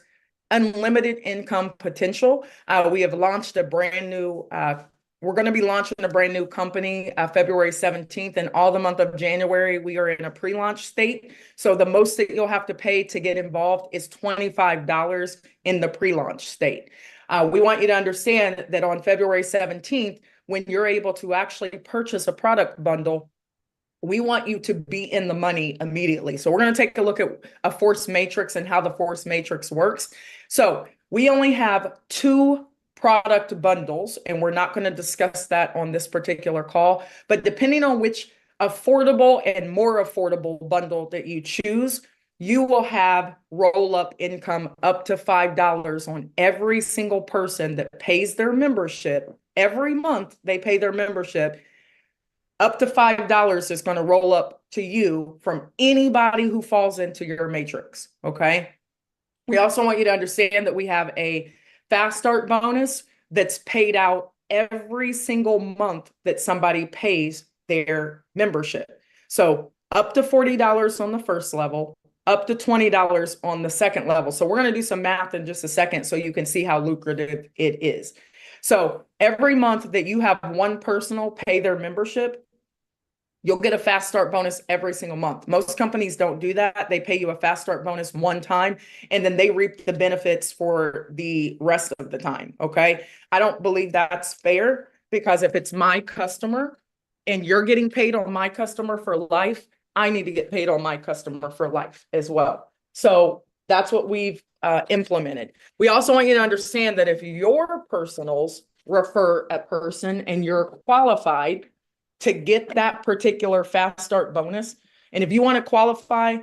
unlimited income potential. We have launched a brand new, we're going to be launching a brand new company February 17th, and all the month of January, we are in a pre-launch state. So the most that you'll have to pay to get involved is $25 in the pre-launch state. We want you to understand that on February 17th, when you're able to actually purchase a product bundle, we want you to be in the money immediately. So we're going to take a look at a force matrix and how the force matrix works. So we only have 2 product bundles, and we're not going to discuss that on this particular call. But depending on which affordable and more affordable bundle that you choose, you will have roll-up income up to $5 on every single person that pays their membership. Every month they pay their membership, up to $5 is going to roll up to you from anybody who falls into your matrix, okay? We also want you to understand that we have a fast start bonus that's paid out every single month that somebody pays their membership. So up to $40 on the first level, up to $20 on the second level. So we're going to do some math in just a second so you can see how lucrative it is. So every month that you have one personal pay their membership, you'll get a fast start bonus every single month. Most companies don't do that. They pay you a fast start bonus one time, and then they reap the benefits for the rest of the time, okay? I don't believe that's fair, because if it's my customer and you're getting paid on my customer for life, I need to get paid on my customer for life as well. So that's what we've implemented. We also want you to understand that if your personals refer a person and you're qualified to get that particular fast start bonus, and if you want to qualify,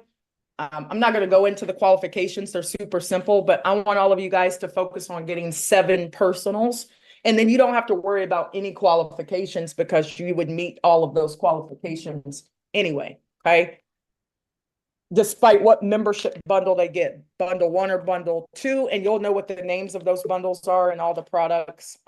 I'm not going to go into the qualifications. They're super simple, but I want all of you guys to focus on getting 7 personals And then you don't have to worry about any qualifications because you would meet all of those qualifications anyway, okay? Despite what membership bundle they get, bundle 1 or bundle 2, and you'll know what the names of those bundles are and all the products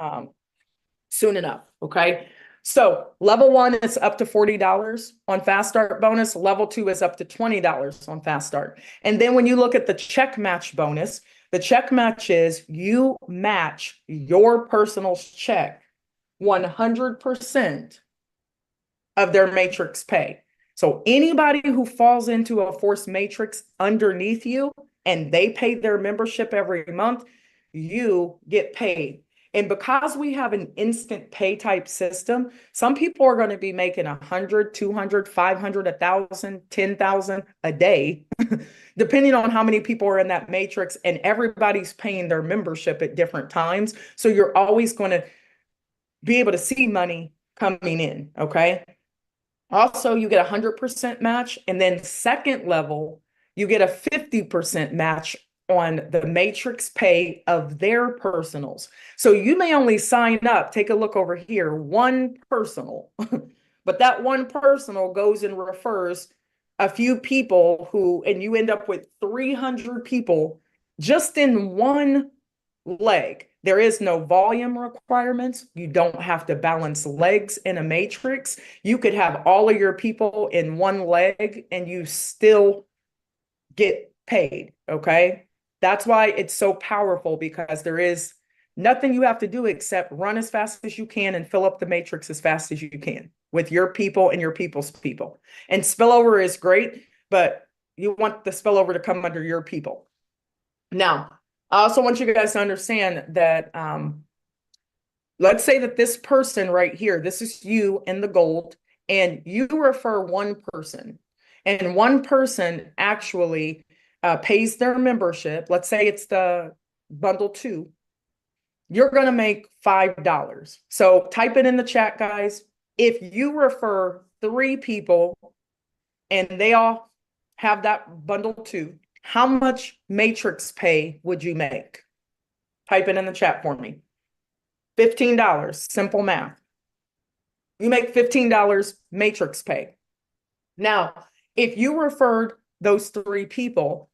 soon enough, okay? So level 1 is up to $40 on Fast Start bonus. Level 2 is up to $20 on Fast Start. And then when you look at the check match bonus, the check match is you match your personal check 100% of their matrix pay. So anybody who falls into a forced matrix underneath you and they pay their membership every month, you get paid. And because we have an instant pay type system, some people are going to be making 100, 200, 500, 1,000, 10,000 a day, depending on how many people are in that matrix, and everybody's paying their membership at different times. So you're always going to be able to see money coming in, okay? Also, you get a 100% match, and then second level, you get a 50% match on the matrix pay of their personals. So you may only sign up, take a look over here, one personal, but that one personal goes and refers a few people who, and you end up with 300 people just in one leg. There is no volume requirements. You don't have to balance legs in a matrix. You could have all of your people in one leg and you still get paid, okay? That's why it's so powerful, because there is nothing you have to do except run as fast as you can and fill up the matrix as fast as you can with your people and your people's people. And spillover is great, but you want the spillover to come under your people. Now, I also want you guys to understand that, let's say that this person right here, this is you in the gold, and you refer one person, and one person actually pays their membership. Let's say it's the bundle 2. You're going to make $5. So type it in the chat, guys. If you refer 3 people and they all have that bundle 2, how much matrix pay would you make? Type it in the chat for me. $15, simple math. You make $15 matrix pay. Now, if you referred those 3 people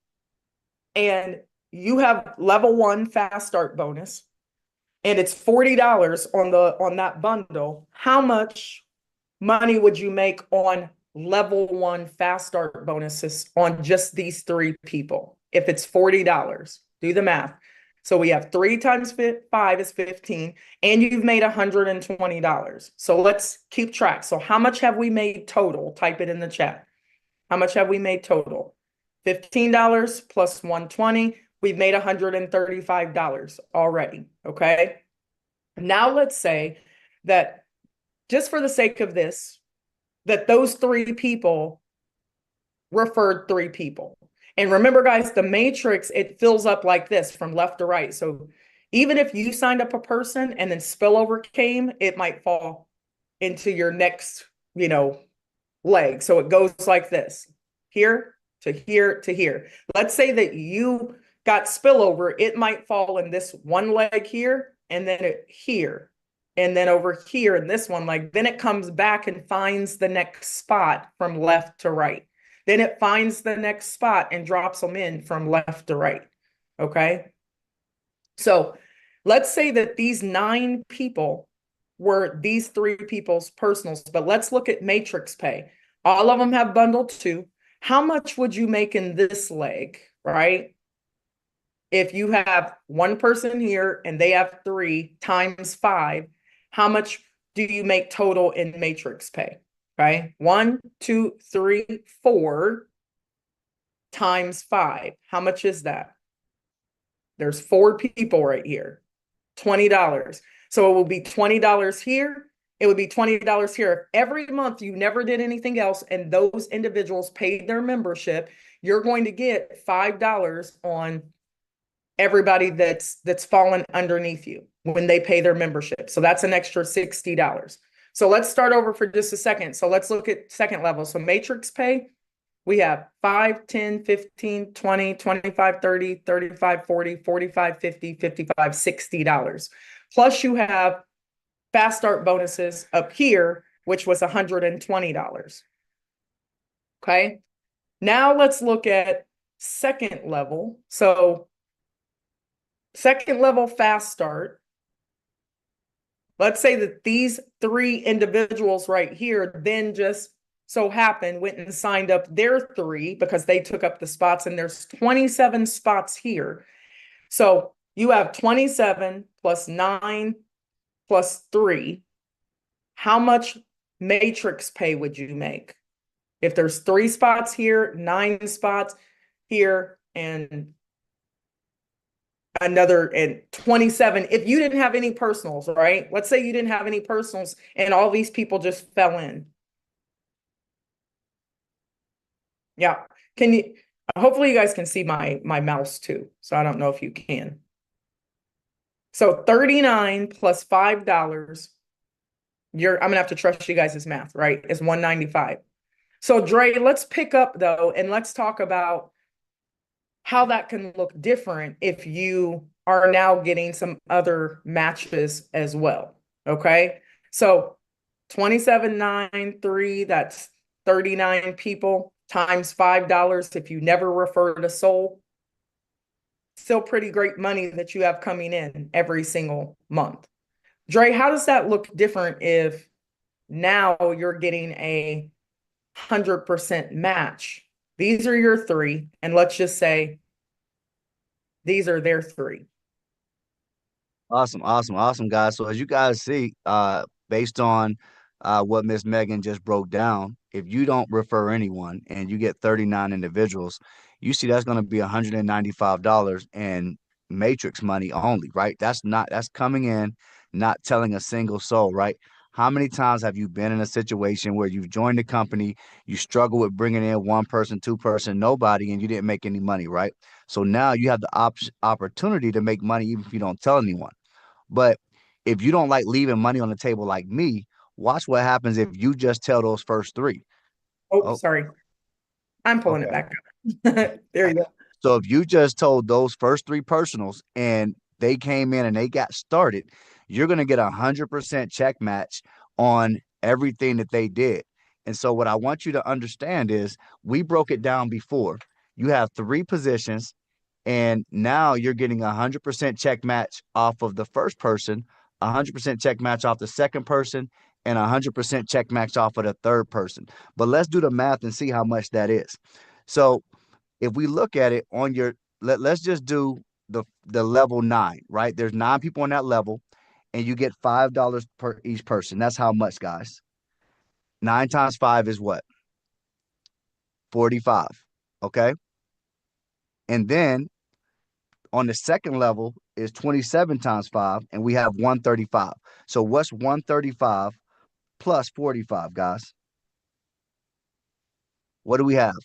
and you have level 1 Fast Start bonus, and it's $40 on that bundle, how much money would you make on level 1 Fast Start bonuses on just these 3 people? If it's $40, do the math. So we have 3 times 5 is 15, and you've made $120. So let's keep track. So how much have we made total? Type it in the chat. How much have we made total? $15 plus 120. We've made $135 already, okay? Now let's say that, just for the sake of this, that those 3 people referred 3 people. And remember, guys, the matrix, it fills up like this from left to right. So even if you signed up a person and then spillover came, it might fall into your next, leg. So it goes like this, here to here to here. Let's say that you got spillover, it might fall in this one leg here, and then here, and then over here in this one leg. Then it comes back and finds the next spot from left to right. Then it finds the next spot and drops them in from left to right, okay? So let's say that these 9 people were these 3 people's personals, but let's look at matrix pay. All of them have bundle 2. How much would you make in this leg, right? If you have one person here and they have 3 times 5, how much do you make total in matrix pay? Right? 1, 2, 3, 4 times 5. How much is that? There's 4 people right here. $20. So it will be $20 here. It would be $20 here. If every month you never did anything else and those individuals paid their membership, you're going to get $5 on everybody that's fallen underneath you when they pay their membership. So that's an extra $60. So let's start over for just a second. So let's look at second level. So matrix pay, we have 5, 10, 15, 20, 25, 30, 35, 40, 45, 50, 55, $60. Plus you have fast start bonuses up here, which was $120. Okay. Now let's look at second level. So second level fast start. Let's say that these 3 individuals right here then just so happened went and signed up their 3 because they took up the spots, and there's 27 spots here. So you have 27 plus 9 plus 3. How much matrix pay would you make? If there's 3 spots here, 9 spots here, and another and 27, if you didn't have any personals, right? Let's say you didn't have any personals and all these people just fell in. Yeah. Can you, hopefully you guys can see my mouse too. So I don't know if you can. So 39 plus $5, I'm gonna have to trust you guys' math, right? Is 195. So Dre, let's pick up though, and let's talk about how that can look different if you are now getting some other matches as well. Okay. So 27.93, that's 39 people times $5 if you never referred a soul. Still pretty great money that you have coming in every single month. Dre, how does that look different if now you're getting a 100% match? These are your 3, and let's just say these are their 3. Awesome, guys. So as you guys see, based on what Miss Megan just broke down, if you don't refer anyone and you get 39 individuals, you see that's going to be $195 in matrix money only, right? That's coming in, not telling a single soul, right? How many times have you been in a situation where you've joined the company, you struggle with bringing in 1 person, 2 person, nobody, and you didn't make any money, right? So now you have the opportunity to make money even if you don't tell anyone. But if you don't like leaving money on the table like me, watch what happens if you just tell those first 3. Oh, sorry. I'm pulling it back up. There you go. So if you just told those first 3 personals and they came in and they got started, you're going to get 100% check match on everything that they did. And so what I want you to understand is we broke it down before. You have 3 positions, and now you're getting 100% check match off of the first person, 100% check match off the second person, and 100% check match off of the third person. But let's do the math and see how much that is. So if we look at it on your, let's just do the level 9, right? There's 9 people on that level, and you get $5 per each person. That's how much, guys? 9 times 5 is what? 45. Okay. And then on the second level is 27 times 5, and we have 135. So what's 135 plus 45, guys? What do we have?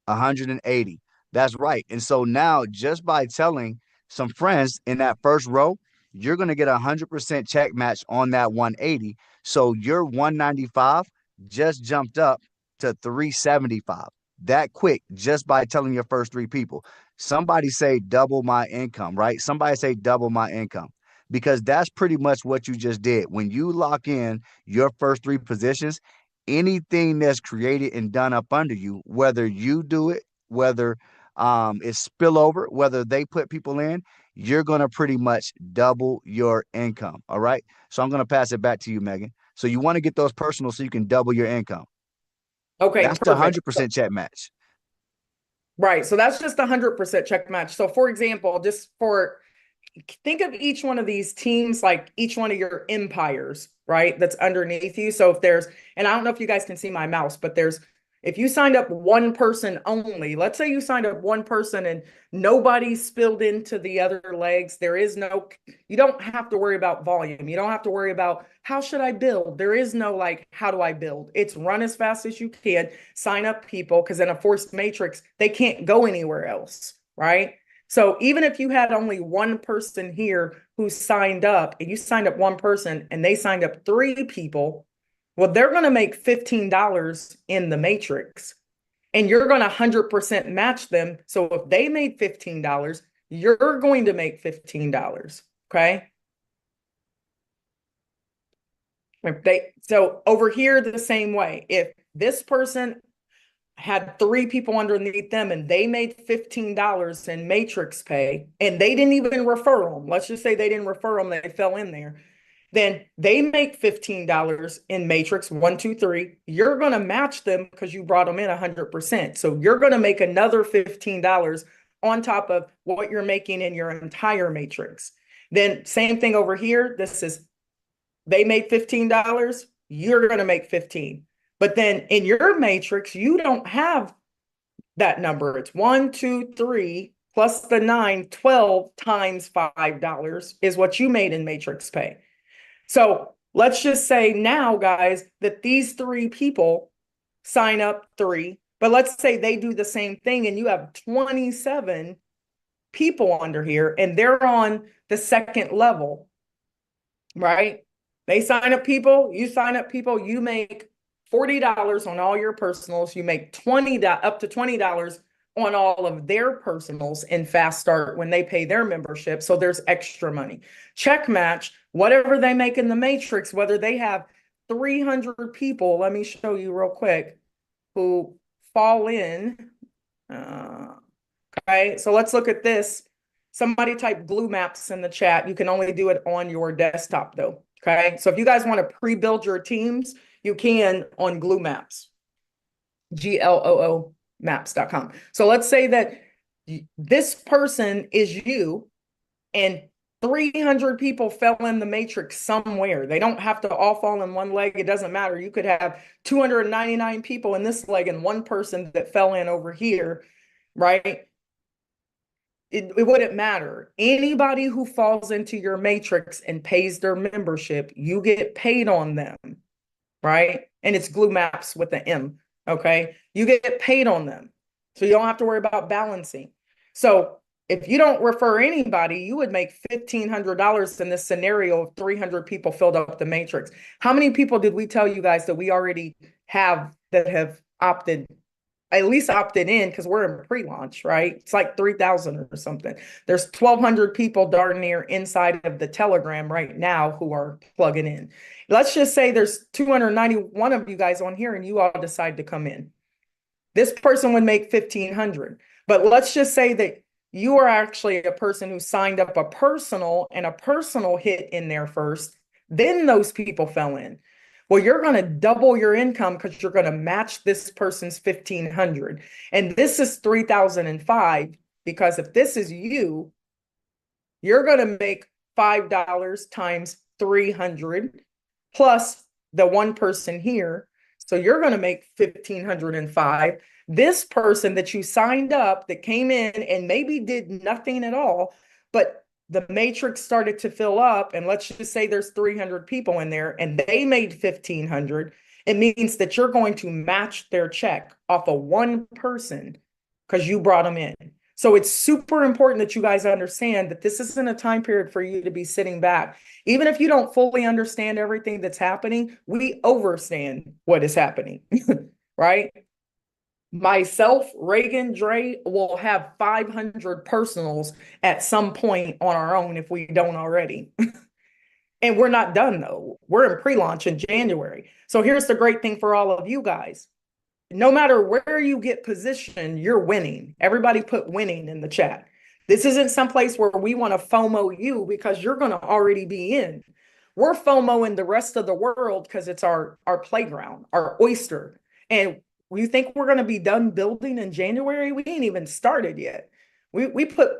180. That's right. And so now just by telling some friends in that first row, you're going to get 100% check match on that 180. So your 195 just jumped up to 375 that quick just by telling your first 3 people. Somebody say double my income, right? Somebody say double my income, because that's pretty much what you just did. When you lock in your first 3 positions, anything that's created and done up under you, whether you do it, whether it's spillover, whether they put people in, you're going to pretty much double your income. All right. So I'm going to pass it back to you, Megan. So you want to get those personal so you can double your income. Okay. That's the 100% check match. Right. So that's just 100% check match. So for example, just for, think of each one of these teams like each one of your empires, right? That's underneath you. So if there's, and I don't know if you guys can see my mouse, but if you signed up 1 person only, let's say you signed up 1 person and nobody spilled into the other legs, you don't have to worry about volume. You don't have to worry about how should I build? There is no like, how do I build? It's run as fast as you can, sign up people, because in a forced matrix, they can't go anywhere else, right? So even if you had only 1 person here who signed up, and you signed up 1 person and they signed up 3 people, well, they're going to make $15 in the matrix, and you're going to 100% match them. So if they made $15, you're going to make $15, okay? So over here, the same way, if this person had 3 people underneath them and they made $15 in matrix pay and they didn't even refer them, let's just say they didn't refer them, they fell in there, then they make $15 in matrix 1, 2, 3. You're going to match them because you brought them in 100%. So you're going to make another $15 on top of what you're making in your entire matrix. Then same thing over here. This is, they made $15. You're going to make 15. But then in your matrix, you don't have that number. It's 1, 2, 3 plus the 9, 12 times $5 is what you made in matrix pay. So let's just say now, guys, that these 3 people sign up 3, but let's say they do the same thing and you have 27 people under here and they're on the second level, right? They sign up people, you sign up people, you make $40 on all your personals, you make up to $20 on all of their personals in Fast Start when they pay their membership. So there's extra money. Check match, whatever they make in the matrix, whether they have 300 people, let me show you real quick, who fall in. Okay, so let's look at this. Somebody type Glue Maps in the chat. You can only do it on your desktop though. Okay, so if you guys want to pre-build your teams, you can on Glue Maps, GLOO maps.com. So let's say that this person is you and 300 people fell in the matrix somewhere. They don't have to all fall in one leg. It doesn't matter. You could have 299 people in this leg and 1 person that fell in over here, right? It wouldn't matter. Anybody who falls into your matrix and pays their membership, you get paid on them, right? And it's Glue Maps with an M, okay? You get paid on them. So you don't have to worry about balancing. So if you don't refer anybody, you would make $1,500 in this scenario of 300 people filled up the matrix. How many people did we tell you guys that we already have that have at least opted in, because we're in pre-launch, right? It's like 3,000 or something. There's 1,200 people darn near inside of the Telegram right now who are plugging in. Let's just say there's 291 of you guys on here and you all decide to come in. This person would make 1,500. But let's just say that you are actually a person who signed up a personal and a personal hit in there first. Then those people fell in. Well, you're going to double your income because you're going to match this person's 1,500. And this is 3,005 because if this is you, you're going to make $5 times 300 plus the 1 person here. So you're going to make 1,505. This person that you signed up that came in and maybe did nothing at all, but the matrix started to fill up, and let's just say there's 300 people in there and they made 1,500. It means that you're going to match their check off of 1 person because you brought them in. So it's super important that you guys understand that this isn't a time period for you to be sitting back. Even if you don't fully understand everything that's happening, we understand what is happening, right? Myself, Reagan, Dre will have 500 personals at some point on our own if we don't already. And we're not done though. We're in pre-launch in January. So here's the great thing for all of you guys. No matter where you get positioned, you're winning. Everybody put winning in the chat. This isn't someplace where we want to FOMO you because you're going to already be in. We're FOMOing the rest of the world because it's our playground, our oyster. And you think we're going to be done building in January? We ain't even started yet. We put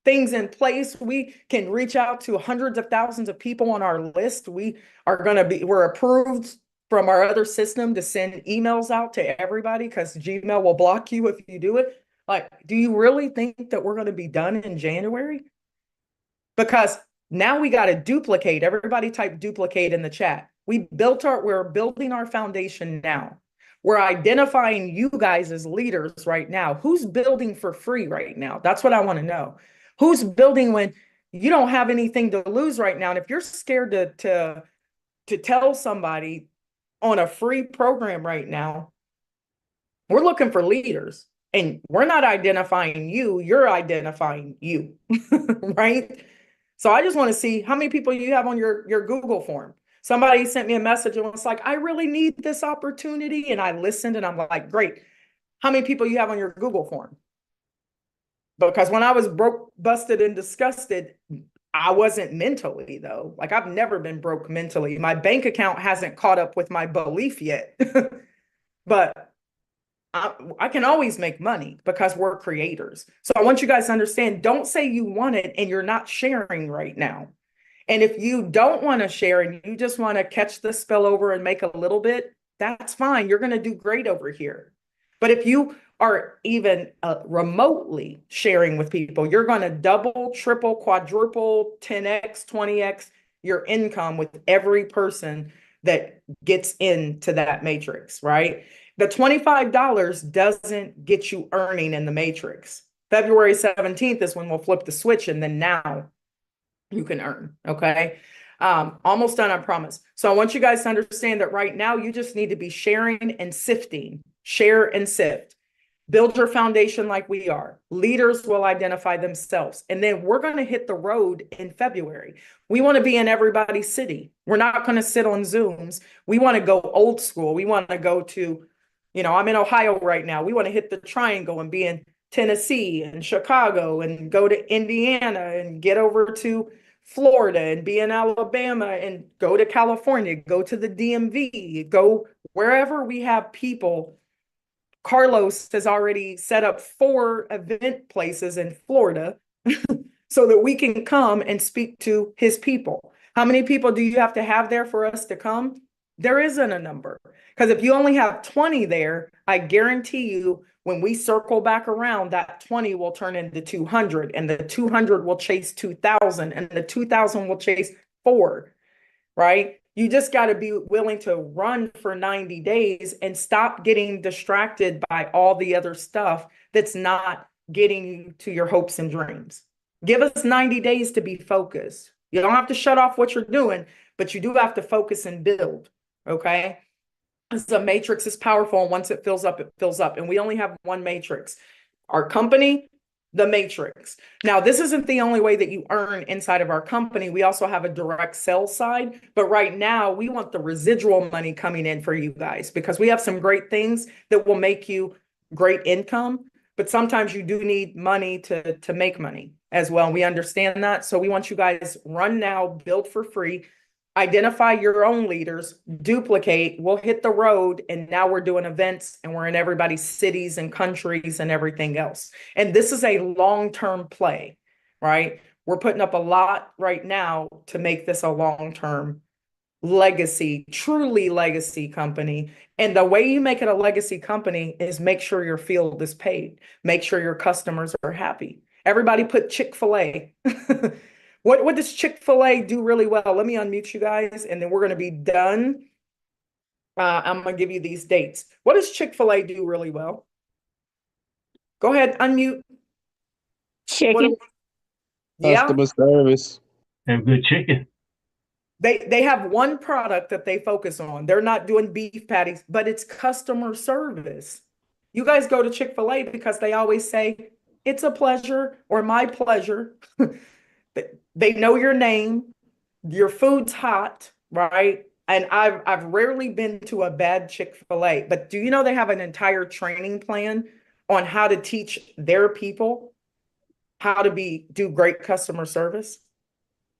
things in place. We can reach out to hundreds of thousands of people on our list. We're approved from our other system to send emails out to everybody because Gmail will block you if you do it. Like, do you really think that we're going to be done in January? Because now we got to duplicate. Everybody type duplicate in the chat. We're building our foundation now. We're identifying you guys as leaders right now. Who's building for free right now? That's what I want to know. Who's building when you don't have anything to lose right now? And if you're scared to tell somebody on a free program right now, we're looking for leaders. And we're not identifying you, you're identifying you, right? So I just want to see how many people you have on your Google form. Somebody sent me a message and was like, I really need this opportunity. And I listened and I'm like, great. How many people you have on your Google form? Because when I was broke, busted, and disgusted, I wasn't mentally though. Like I've never been broke mentally. My bank account hasn't caught up with my belief yet, but I can always make money because we're creators. So I want you guys to understand, don't say you want it and you're not sharing right now. And if you don't want to share and you just want to catch the spillover and make a little bit, that's fine. You're going to do great over here. But if you are even remotely sharing with people, you're going to double, triple, quadruple, 10x, 20x your income with every person that gets into that matrix, right? The $25 doesn't get you earning in the matrix. February 17th is when we'll flip the switch, and then now you can earn, okay? Almost done, I promise. So I want you guys to understand that right now you just need to be sharing and sifting. Share and sift. Build your foundation like we are. Leaders will identify themselves. And then we're going to hit the road in February. We want to be in everybody's city. We're not going to sit on Zooms. We want to go old school. We want to go to, you know, I'm in Ohio right now. We want to hit the triangle and be in Tennessee and Chicago and go to Indiana and get over to Florida and be in Alabama and go to California, go to the DMV, go wherever we have people. Carlos has already set up 4 event places in Florida so that we can come and speak to his people. How many people do you have to have there for us to come? There isn't a number. Because if you only have 20 there, I guarantee you when we circle back around, that 20 will turn into 200 and the 200 will chase 2,000 and the 2,000 will chase 4, right? You just got to be willing to run for 90 days and stop getting distracted by all the other stuff that's not getting you to your hopes and dreams. Give us 90 days to be focused. You don't have to shut off what you're doing, but you do have to focus and build, okay? The matrix is powerful, and once it fills up, it fills up. And we only have one matrix. Our company, the matrix. Now, this isn't the only way that you earn inside of our company. We also have a direct sales side, but right now we want the residual money coming in for you guys because we have some great things that will make you great income, but sometimes you do need money to make money as well. We understand that. So we want you guys run now, build for free, identify your own leaders, duplicate, we'll hit the road, and now we're doing events and we're in everybody's cities and countries and everything else. And this is a long-term play, right? We're putting up a lot right now to make this a long-term legacy, truly legacy company. And the way you make it a legacy company is make sure your field is paid, make sure your customers are happy. Everybody put Chick-fil-A. What does Chick-fil-A do really well? Let me unmute you guys, and then we're going to be done. I'm going to give you these dates. What does Chick-fil-A do really well? Go ahead, unmute. Chicken. Customer service. And good chicken. They have one product that they focus on. They're not doing beef patties, but it's customer service. You guys go to Chick-fil-A because they always say, it's a pleasure or my pleasure. They know your name, your food's hot, right? And I've rarely been to a bad Chick-fil-A, but do you know they have an entire training plan on how to teach their people how to do great customer service?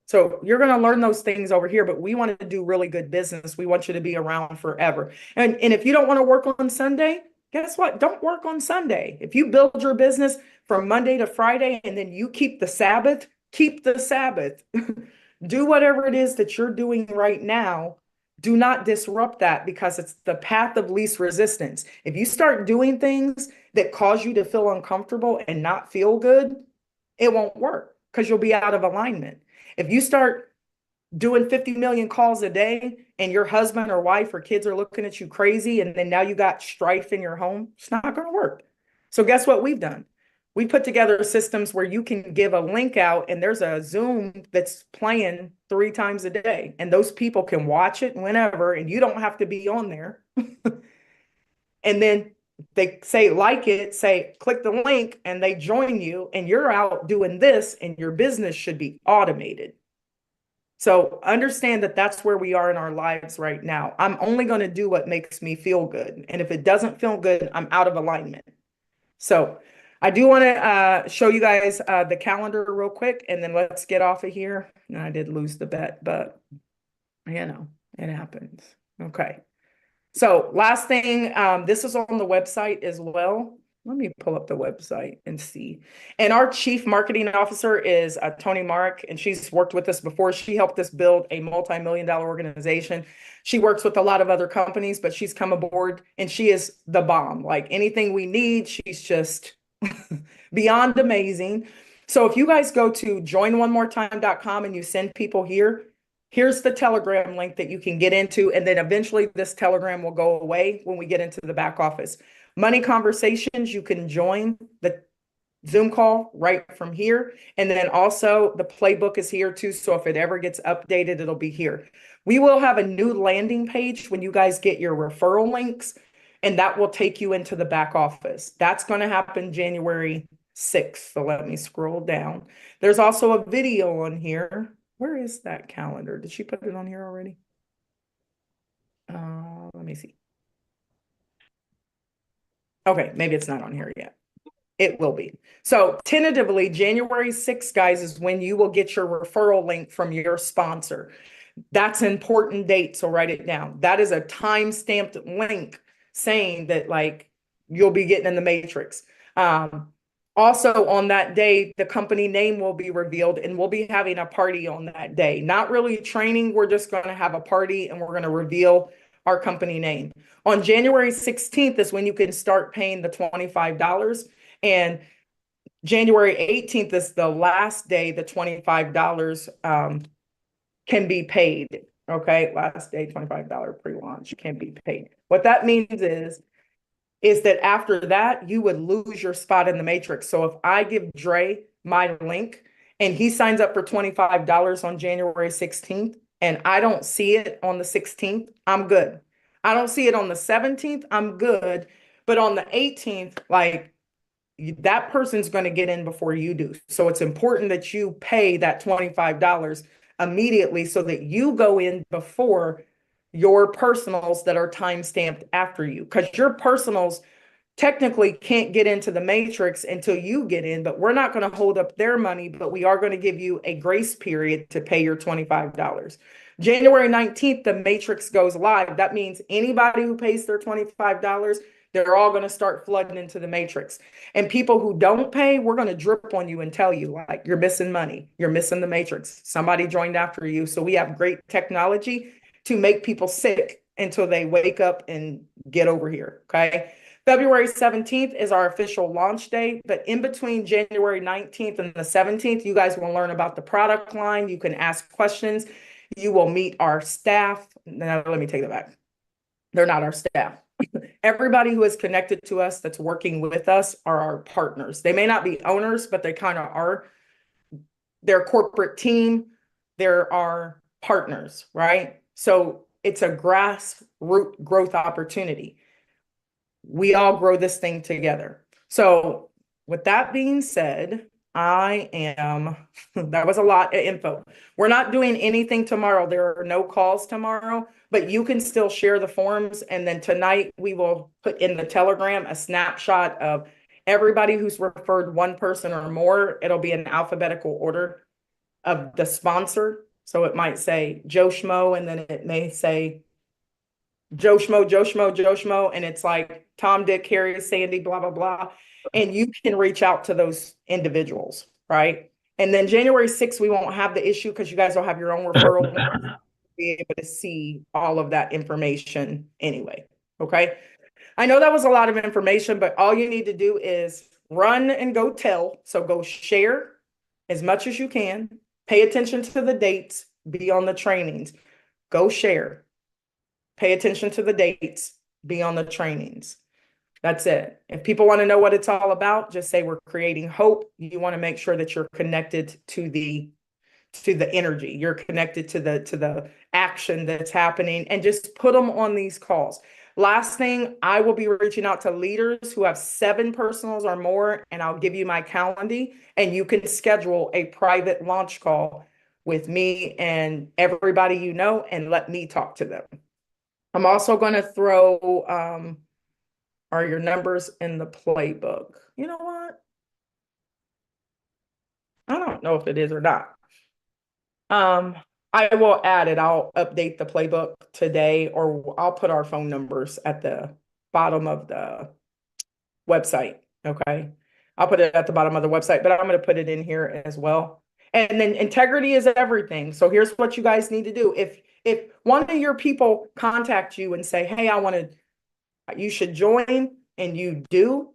So you're going to learn those things over here, but we want to do really good business. We want you to be around forever. And if you don't want to work on Sunday, guess what? Don't work on Sunday. If you build your business from Monday to Friday and then you keep the Sabbath, keep the Sabbath. Do whatever it is that you're doing right now. Do not disrupt that because it's the path of least resistance. If you start doing things that cause you to feel uncomfortable and not feel good, it won't work because you'll be out of alignment. If you start doing 50 million calls a day and your husband or wife or kids are looking at you crazy and then now you got strife in your home, it's not going to work. So guess what we've done? We put together systems where you can give a link out and there's a Zoom that's playing 3 times a day. And those people can watch it whenever, and you don't have to be on there. And then they say like it, say click the link, and they join you, and you're out doing this, and your business should be automated. So understand that that's where we are in our lives right now. I'm only going to do what makes me feel good. And if it doesn't feel good, I'm out of alignment. So I do want to show you guys the calendar real quick, and then let's get off of here. And I did lose the bet, but you know, it happens. Okay. So last thing, this is on the website as well. Let me pull up the website and see. And our chief marketing officer is Tony Mark, and she's worked with us before. She helped us build a multi-million-dollar organization. She works with a lot of other companies, but she's come aboard and she is the bomb. Like anything we need, she's just beyond amazing. So if you guys go to joinonemoretime.com and you send people here, here's the Telegram link that you can get into. And then eventually this Telegram will go away when we get into the back office. Money Conversations, you can join the Zoom call right from here. And then also the playbook is here too. So if it ever gets updated, it'll be here. We will have a new landing page when you guys get your referral links, and that will take you into the back office. That's going to happen January 6th. So let me scroll down. There's also a video on here. Where is that calendar? Did she put it on here already? Let me see. Okay, maybe it's not on here yet. It will be. So tentatively, January 6th, guys, is when you will get your referral link from your sponsor. That's an important date, so write it down. That is a time-stamped link saying that, like, you'll be getting in the matrix. Also, on that day, the company name will be revealed, and we'll be having a party on that day. Not really training. We're just going to have a party, and we're going to reveal our company name. On January 16th is when you can start paying the $25. And January 18th is the last day the $25 can be paid. Okay, last day, $25 pre-launch can be paid. What that means is that after that, you would lose your spot in the matrix. So if I give Dre my link and he signs up for $25 on January 16th and I don't see it on the 16th, I'm good. I don't see it on the 17th, I'm good. But on the 18th, like, that person's going to get in before you do. So it's important that you pay that $25 immediately so that you go in before your personals that are time-stamped after you, because your personals technically can't get into the matrix until you get in, but we're not going to hold up their money, but we are going to give you a grace period to pay your $25. January 19th, the matrix goes live. That means anybody who pays their $25, they're all going to start flooding into the matrix. And people who don't pay, we're going to drip on you and tell you, like, you're missing money. You're missing the matrix. Somebody joined after you. So we have great technology to make people sick until they wake up and get over here. Okay. February 17th is our official launch day, but in between January 19th and the 17th, you guys will learn about the product line. You can ask questions. You will meet our staff. Now, let me take that back. They're not our staff. Everybody who is connected to us that's working with us are our partners. They may not be owners, but they kind of are. Their corporate team, they're our partners, right? So it's a grassroots growth opportunity. We all grow this thing together. So with that being said, that was a lot of info. We're not doing anything tomorrow. There are no calls tomorrow, but you can still share the forms. And then tonight we will put in the Telegram a snapshot of everybody who's referred one person or more. It'll be in alphabetical order of the sponsor. So it might say Joe Schmo, and then it may say Joe Schmo, Joe Schmo, Joe Schmo. And it's like Tom, Dick, Harry, Sandy, blah, blah, blah. And you can reach out to those individuals, right? And then January 6th, we won't have the issue because you guys will have your own referral. Be able to see all of that information anyway, okay? I know that was a lot of information, but all you need to do is run and go tell. So go share as much as you can. Pay attention to the dates. Be on the trainings. Go share. Pay attention to the dates. Be on the trainings. That's it. If people want to know what it's all about, just say we're creating hope. You want to make sure that you're connected to the energy. You're connected to the action that's happening, and just put them on these calls. Last thing, I will be reaching out to leaders who have 7 personals or more, and I'll give you my calendar, and you can schedule a private launch call with me and everybody you know, and let me talk to them. I'm also going to throw, are your numbers in the playbook? You know what? I don't know if it is or not. I will add it. I'll update the playbook today, or I'll put our phone numbers at the bottom of the website. Okay. I'll put it at the bottom of the website, but I'm going to put it in here as well. And then integrity is everything. So here's what you guys need to do. If one of your people contact you and say, hey, you should join, and you do,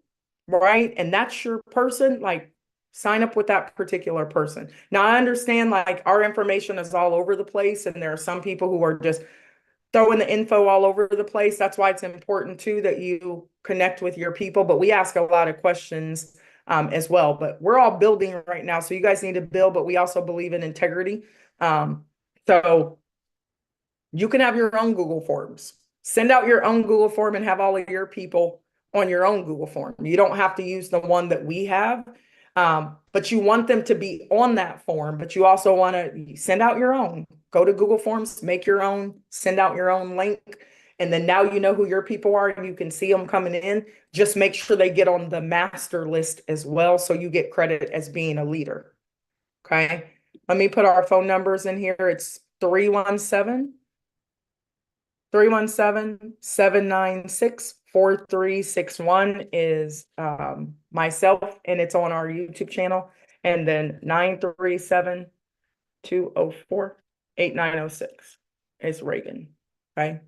right? And that's your person, like, sign up with that particular person. Now, I understand, like, our information is all over the place, and there are some people who are just throwing the info all over the place. That's why it's important too that you connect with your people. But we ask a lot of questions as well. But we're all building right now, so you guys need to build. But we also believe in integrity. So you can have your own Google Forms. Send out your own Google form and have all of your people on your own Google form. You don't have to use the one that we have. But you want them to be on that form, but you also want to send out your own. Go to Google Forms, make your own, send out your own link. And then now you know who your people are. You can see them coming in. Just make sure they get on the master list as well, so you get credit as being a leader. Okay. Let me put our phone numbers in here. It's 317-796-4361 is myself, and it's on our YouTube channel. And then 937-204-8906 is Reagan. Okay.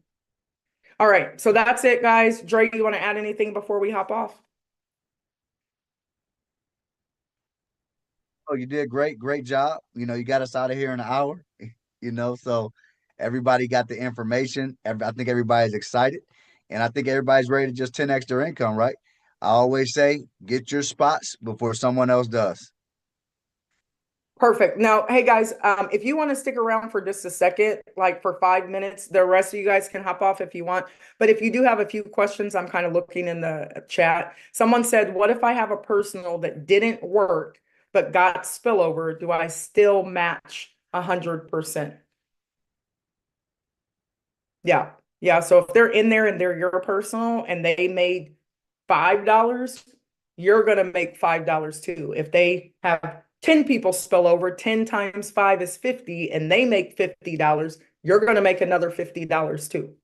All right. So that's it, guys. Dre, you want to add anything before we hop off? Oh, you did great. Great job. You know, you got us out of here in an hour, so everybody got the information. I think everybody's excited, and I think everybody's ready to just 10x their income, right? I always say, get your spots before someone else does. Perfect. Now, hey guys, if you want to stick around for just a second, like for 5 minutes, the rest of you guys can hop off if you want. But if you do have a few questions, I'm kind of looking in the chat. Someone said, what if I have a personal that didn't work, but got spillover? Do I still match 100%? Yeah. Yeah. So if they're in there and they're your personal and they made $5, you're going to make $5 too. If they have 10 people spill over, 10 times 5 is 50, and they make $50, you're going to make another $50 too.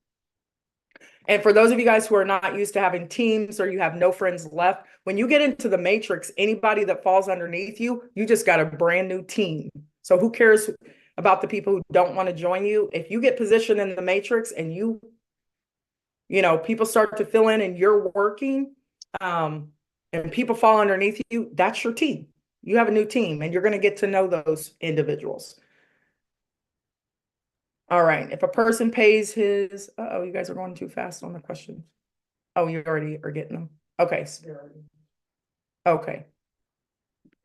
And for those of you guys who are not used to having teams, or you have no friends left, when you get into the matrix, anybody that falls underneath you, you just got a brand new team. So who cares about the people who don't want to join you? If you get positioned in the matrix and people start to fill in and you're working, and people fall underneath you, that's your team. You have a new team, and you're going to get to know those individuals. All right. If a person pays his, you guys are going too fast on the questions. Oh, you already are getting them. Okay. Okay.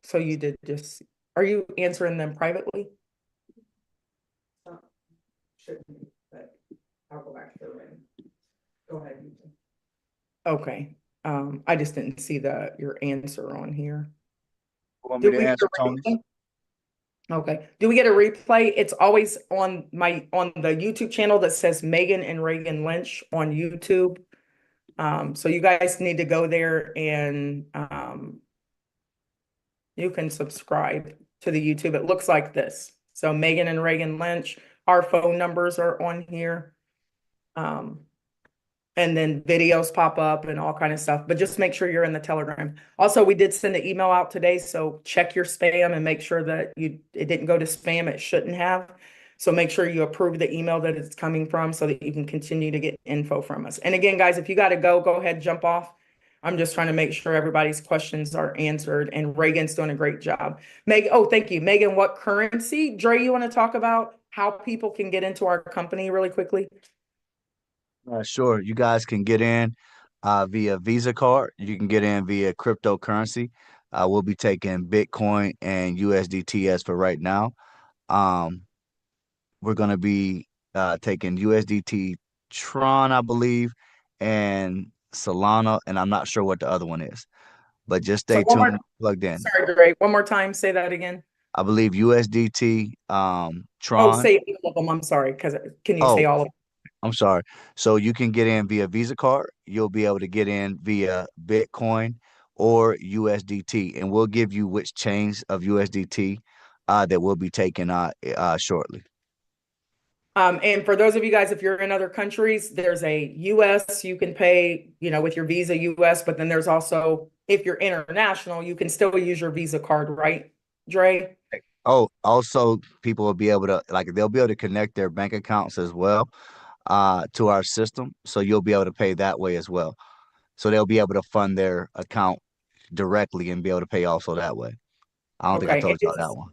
So you did just, are you answering them privately? Shouldn't be, but I'll go back to the room. Go ahead. Okay. I just didn't see your answer on here. Want me to answer, Tony? Okay. Do we get a replay? It's always on the YouTube channel that says Megan and Reagan Lynch on YouTube. So you guys need to go there and you can subscribe to the YouTube. It looks like this. So Megan and Reagan Lynch, our phone numbers are on here. And then videos pop up and all kind of stuff, but just make sure you're in the Telegram. Also, we did send an email out today, so check your spam and make sure that it didn't go to spam. It shouldn't have. So make sure you approve the email that it's coming from so that you can continue to get info from us. And again, guys, if you got to go ahead, jump off. I'm just trying to make sure everybody's questions are answered, and Reagan's doing a great job. Thank you. Megan, what currency? Dre, you want to talk about how people can get into our company really quickly? Sure. You guys can get in via Visa card. You can get in via cryptocurrency. We'll be taking Bitcoin and USDT for right now. We're going to be taking USDT Tron, I believe, and Solana, and I'm not sure what the other one is. But just So stay one more- tuned, plugged in. Sorry, Dre, one more time, say that again. I believe USDT, Oh, Tron. say all of them, I'm sorry, because can you Oh, say all of them? I'm sorry. So you can get in via Visa card. You'll be able to get in via Bitcoin or USDT, and we'll give you which chains of USDT that will be taken shortly. And for those of you guys, if you're in other countries, there's a US, you can pay, with your Visa US, but then there's also, if you're international, you can still use your Visa card, right, Dre? Oh, also people will be able to, they'll be able to connect their bank accounts as well to our system. So you'll be able to pay that way as well. So they'll be able to fund their account directly and be able to pay also that way. I don't think I told y'all that one.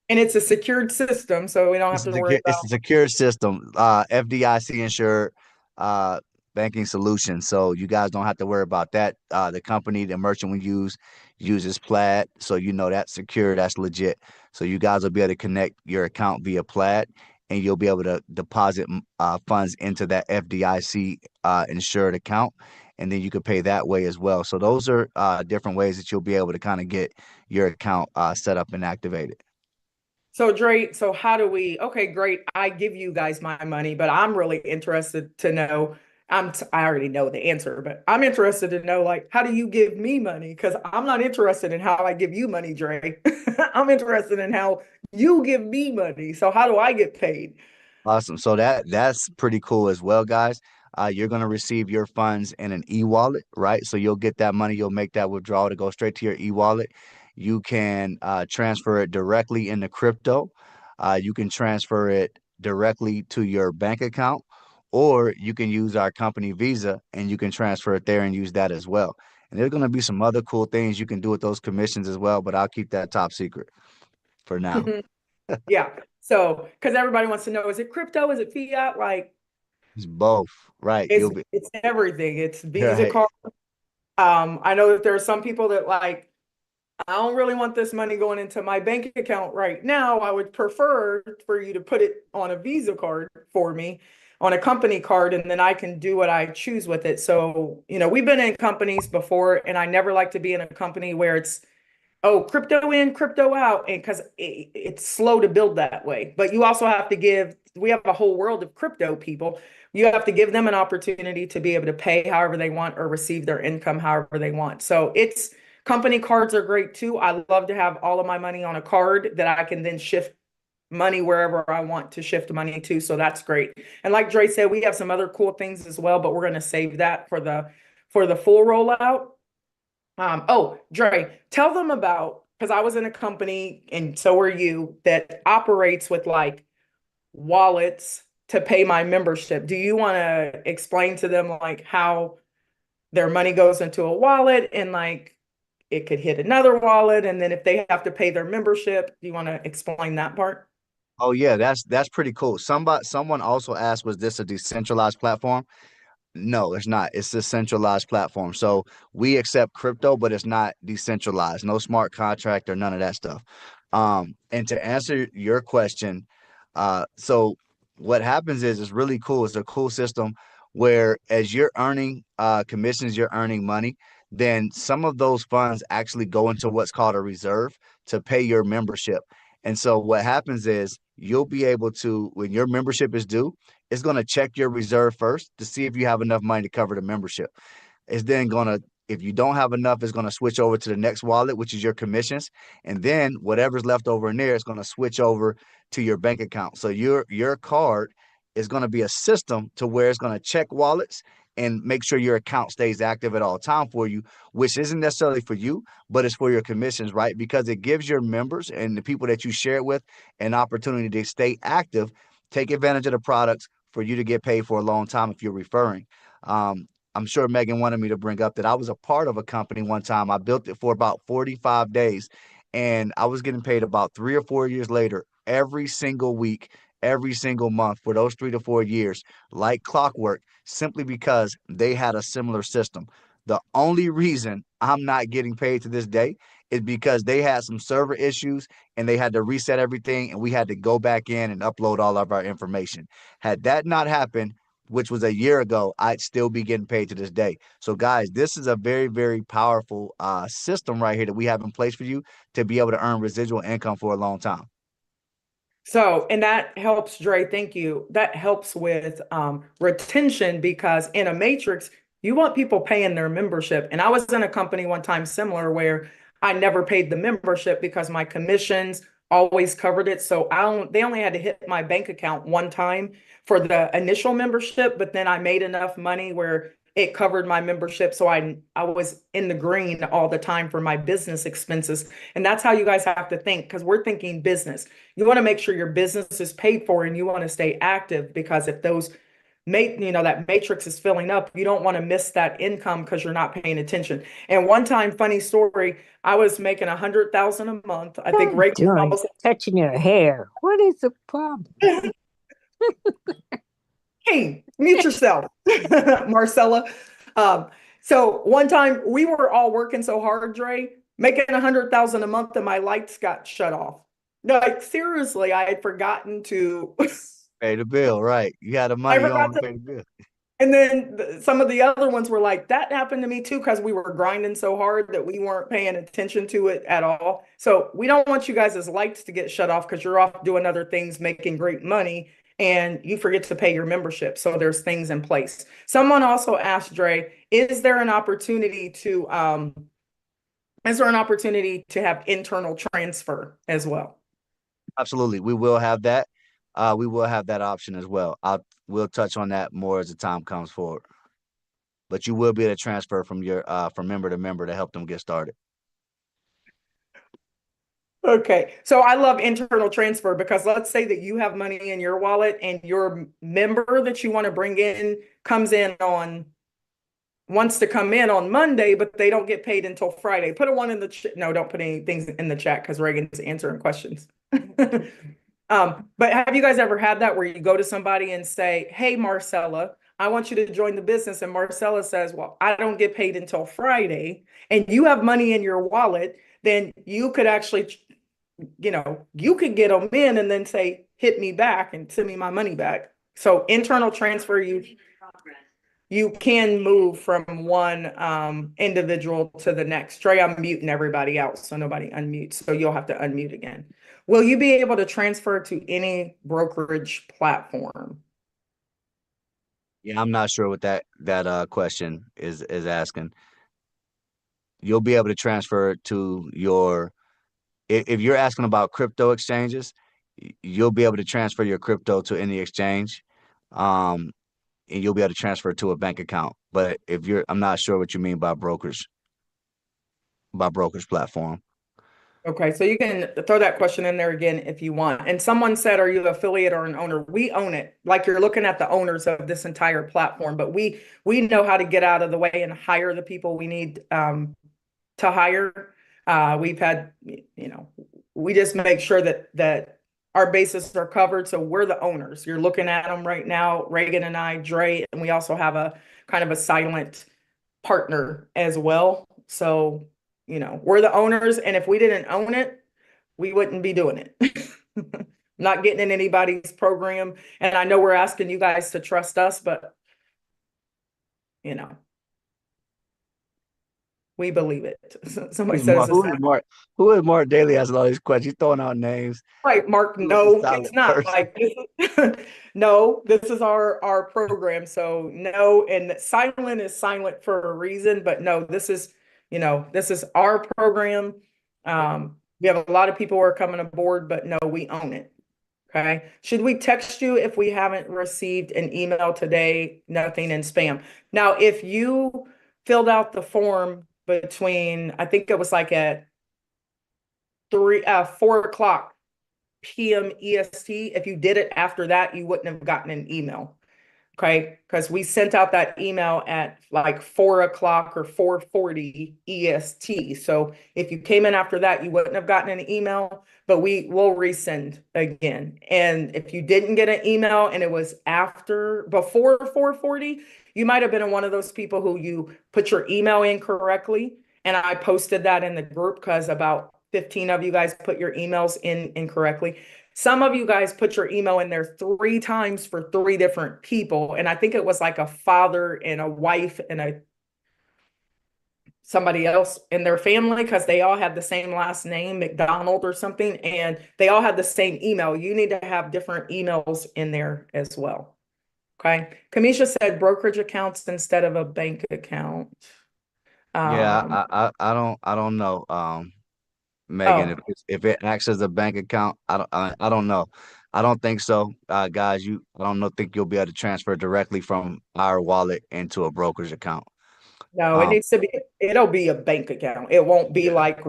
And it's a secured system, so we don't have to worry about. It's a secure system, FDIC insured banking solution. So you guys don't have to worry about that. The company, the merchant we use uses Plaid, so that's secure, that's legit. So you guys will be able to connect your account via Plaid, and you'll be able to deposit funds into that FDIC insured account, and then you can pay that way as well. So those are different ways that you'll be able to kind of get your account set up and activated. So Dre, so how do we, okay, great. I give you guys my money, but I'm really interested to know, I already know the answer, but I'm interested to know, how do you give me money? Because I'm not interested in how I give you money, Dre. I'm interested in how you give me money. So how do I get paid? Awesome. So that's pretty cool as well, guys. You're going to receive your funds in an e-wallet, right? So you'll get that money, you'll make that withdrawal to go straight to your e-wallet. You can transfer it directly into crypto. You can transfer it directly to your bank account, or you can use our company Visa and you can transfer it there and use that as well. And there's going to be some other cool things you can do with those commissions as well, but I'll keep that top secret for now. Yeah. So, because everybody wants to know, is it crypto? Is it fiat? It's both, right? It's everything. It's Visa Right. card. I know that there are some people that I don't really want this money going into my bank account right now. I would prefer for you to put it on a Visa card for me, on a company card, and then I can do what I choose with it. So, we've been in companies before, and I never like to be in a company where it's, crypto in, crypto out, and because it's slow to build that way. But you also have to we have a whole world of crypto people. You have to give them an opportunity to be able to pay however they want or receive their income however they want. So company cards are great too. I love to have all of my money on a card that I can then shift money wherever I want to shift money to. So that's great. And like Dre said, we have some other cool things as well, but we're going to save that for the full rollout. Dre, tell them about, because I was in a company, and so are you, that operates with wallets to pay my membership. Do you want to explain to them how their money goes into a wallet and it could hit another wallet, and then if they have to pay their membership, do you want to explain that part? Oh yeah, that's pretty cool. Someone also asked, was this a decentralized platform? No, it's not. It's a centralized platform. So we accept crypto, but it's not decentralized. No smart contract or none of that stuff. And to answer your question, so what happens is it's really cool. It's a cool system where as you're earning commissions, you're earning money, then some of those funds actually go into what's called a reserve to pay your membership. And so what happens is you'll be able to, when your membership is due, it's going to check your reserve first to see if you have enough money to cover the membership. It's then going to, if you don't have enough, it's going to switch over to the next wallet, which is your commissions. And then whatever's left over in there is going to switch over to your bank account. So your card is going to be a system to where it's going to check wallets and make sure your account stays active at all time for you, which isn't necessarily for you, but it's for your commissions, right? Because it gives your members and the people that you share it with an opportunity to stay active, take advantage of the products for you to get paid for a long time if you're referring. I'm sure Megan wanted me to bring up that I was a part of a company one time. I built it for about 45 days, and I was getting paid about 3 or 4 years later, every single week, every single month for those 3 to 4 years, like clockwork, simply because they had a similar system. The only reason I'm not getting paid to this day is because they had some server issues and they had to reset everything, and we had to go back in and upload all of our information. Had that not happened, which was a year ago, I'd still be getting paid to this day. So guys, this is a very, very powerful system right here that we have in place for you to be able to earn residual income for a long time. So, and that helps, Dre, thank you. That helps with retention, because in a matrix, you want people paying their membership. And I was in a company one time similar where I never paid the membership because my commissions always covered it. So they only had to hit my bank account one time for the initial membership, but then I made enough money where it covered my membership. So I was in the green all the time for my business expenses. And that's how you guys have to think, because we're thinking business. You want to make sure your business is paid for and you want to stay active, because if those that matrix is filling up, you don't want to miss that income because you're not paying attention. And one time, funny story, I was making $100,000 a month. I think Rachel almost touching your hair. What is the problem? Hey, mute yourself, Marcella. So one time we were all working so hard, Dre, making $100,000 a month, and my lights got shut off. Like seriously, I had forgotten to pay the bill, right? You had the money on to pay the bill. And then some of the other ones were like, that happened to me too, because we were grinding so hard that we weren't paying attention to it at all. So we don't want you guys' lights to get shut off because you're off doing other things, making great money, and you forget to pay your membership. So there's things in place. Someone also asked, Dre, is there an opportunity to have internal transfer as well? Absolutely. We will have that. We will have that option as well. We'll touch on that more as the time comes forward. But you will be able to transfer from your from member to member to help them get started. Okay, so I love internal transfer, because let's say that you have money in your wallet and your member that you want to bring in wants to come in on Monday, but they don't get paid until Friday. Put a one in the chat. No, don't put any things in the chat because Reagan's answering questions. But have you guys ever had that where you go to somebody and say, hey, Marcella, I want you to join the business. And Marcella says, well, I don't get paid until Friday, and you have money in your wallet, then you could actually, you could get them in and then say, hit me back and send me my money back. So internal transfer, you can move from one individual to the next. Trey, I'm muting everybody else so nobody unmutes. So you'll have to unmute again. Will you be able to transfer to any brokerage platform? Yeah, I'm not sure what that question is asking. You'll be able to transfer to if you're asking about crypto exchanges, you'll be able to transfer your crypto to any exchange. And you'll be able to transfer to a bank account. But I'm not sure what you mean by brokerage platform. Okay, so you can throw that question in there again if you want. And someone said, are you an affiliate or an owner? We own it. Like you're looking at the owners of this entire platform, but we know how to get out of the way and hire the people we need to hire. We've had, we just make sure that our bases are covered. So we're the owners. You're looking at them right now, Reagan and I, Dre, and we also have a kind of a silent partner as well. So, we're the owners. And if we didn't own it, we wouldn't be doing it. Not getting in anybody's program. And I know we're asking you guys to trust us, but, we believe it. Somebody says who is Mark Daly asking all these questions? He's throwing out names. Right, Mark. No, it's not like no, this is our program. So no, and silent is silent for a reason, but no, this is our program. We have a lot of people who are coming aboard, but no, we own it. Okay. Should we text you if we haven't received an email today? Nothing in spam. Now, if you filled out the form between, I think it was like at 4:00 p.m. EST. If you did it after that, you wouldn't have gotten an email. Okay. Because we sent out that email at like 4:00 or 4:40 EST. So if you came in after that, you wouldn't have gotten an email, but we will resend again. And if you didn't get an email and it was before 4:40, you might have been one of those people who you put your email in correctly. And I posted that in the group because about 15 of you guys put your emails in incorrectly. Some of you guys put your email in there 3 times for 3 different people. And I think it was like a father and a wife and somebody else in their family, because they all had the same last name, McDonald or something, and they all had the same email. You need to have different emails in there as well. Okay. Kamisha said brokerage accounts instead of a bank account. Yeah, I don't know. Megan, if it acts as a bank account, I don't know. I don't think so. Guys, think you'll be able to transfer directly from our wallet into a brokerage account. No, it needs to be, it'll be a bank account. It won't be like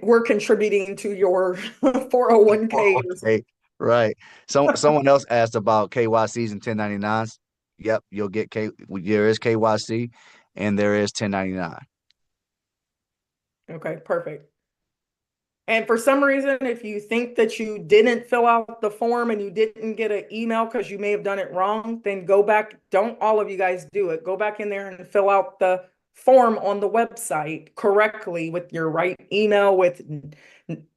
we're contributing to your 401k. Okay, right. Someone else asked about KYCs and 1099s. Yep, you'll get there is KYC and there is 1099. Okay, perfect. And for some reason, if you think that you didn't fill out the form and you didn't get an email because you may have done it wrong, then go back. Don't all of you guys do it. Go back in there and fill out the form on the website correctly with your right email, with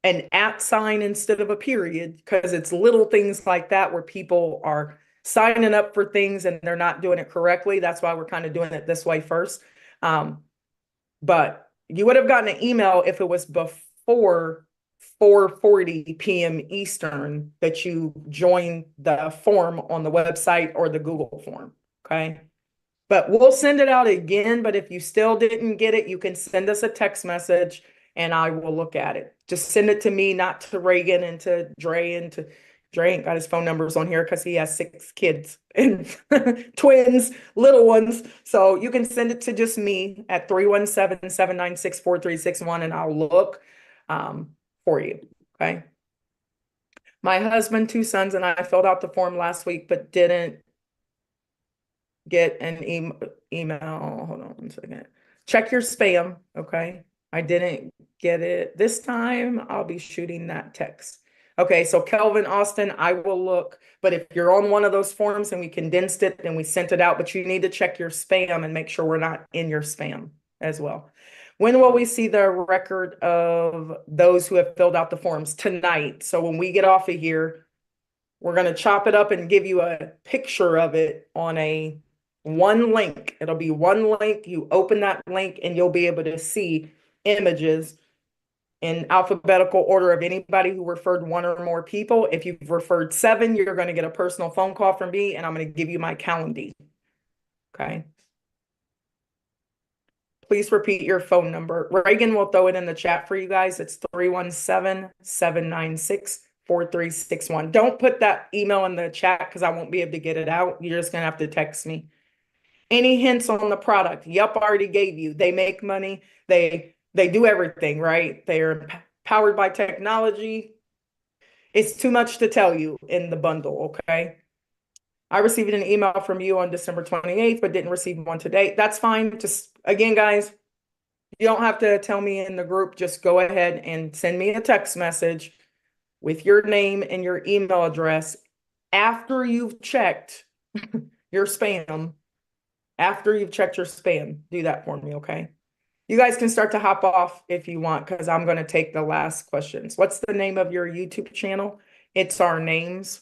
an @ sign instead of a period, because it's little things like that where people are signing up for things and they're not doing it correctly. That's why we're kind of doing it this way first. But you would have gotten an email if it was before 4:40 p.m. Eastern that you joined the form on the website or the Google form. Okay. But we'll send it out again. But if you still didn't get it, you can send us a text message and I will look at it. Just send it to me, not to Reagan and to Dre, and to Dre ain't got his phone numbers on here because he has 6 kids and twins, little ones. So you can send it to just me at 317-796-4361 and I'll look for you. Okay. My husband, 2 sons, and I filled out the form last week, but didn't get an email. Hold on 1 second. Check your spam. Okay. I didn't get it this time. I'll be shooting that text. Okay, so Kelvin, Austin, I will look, but if you're on one of those forms and we condensed it and we sent it out, but you need to check your spam and make sure we're not in your spam as well. When will we see the record of those who have filled out the forms? Tonight. So when we get off of here, we're going to chop it up and give you a picture of it on one link. It'll be one link. You open that link and you'll be able to see images in alphabetical order of anybody who referred 1 or more people. If you've referred 7, you're going to get a personal phone call from me and I'm going to give you my calendar. Okay. Please repeat your phone number. Reagan will throw it in the chat for you guys. It's 317-796-4361. Don't put that email in the chat because I won't be able to get it out. You're just going to have to text me. Any hints on the product? Yup, already gave you. They make money. They do everything, right? They're powered by technology. It's too much to tell you in the bundle, okay? I received an email from you on December 28th, but didn't receive one today. That's fine. Just, again, guys, you don't have to tell me in the group. Just go ahead and send me a text message with your name and your email address after you've checked your spam. After you've checked your spam, do that for me, okay? You guys can start to hop off if you want, because I'm going to take the last questions. What's the name of your YouTube channel? It's our names.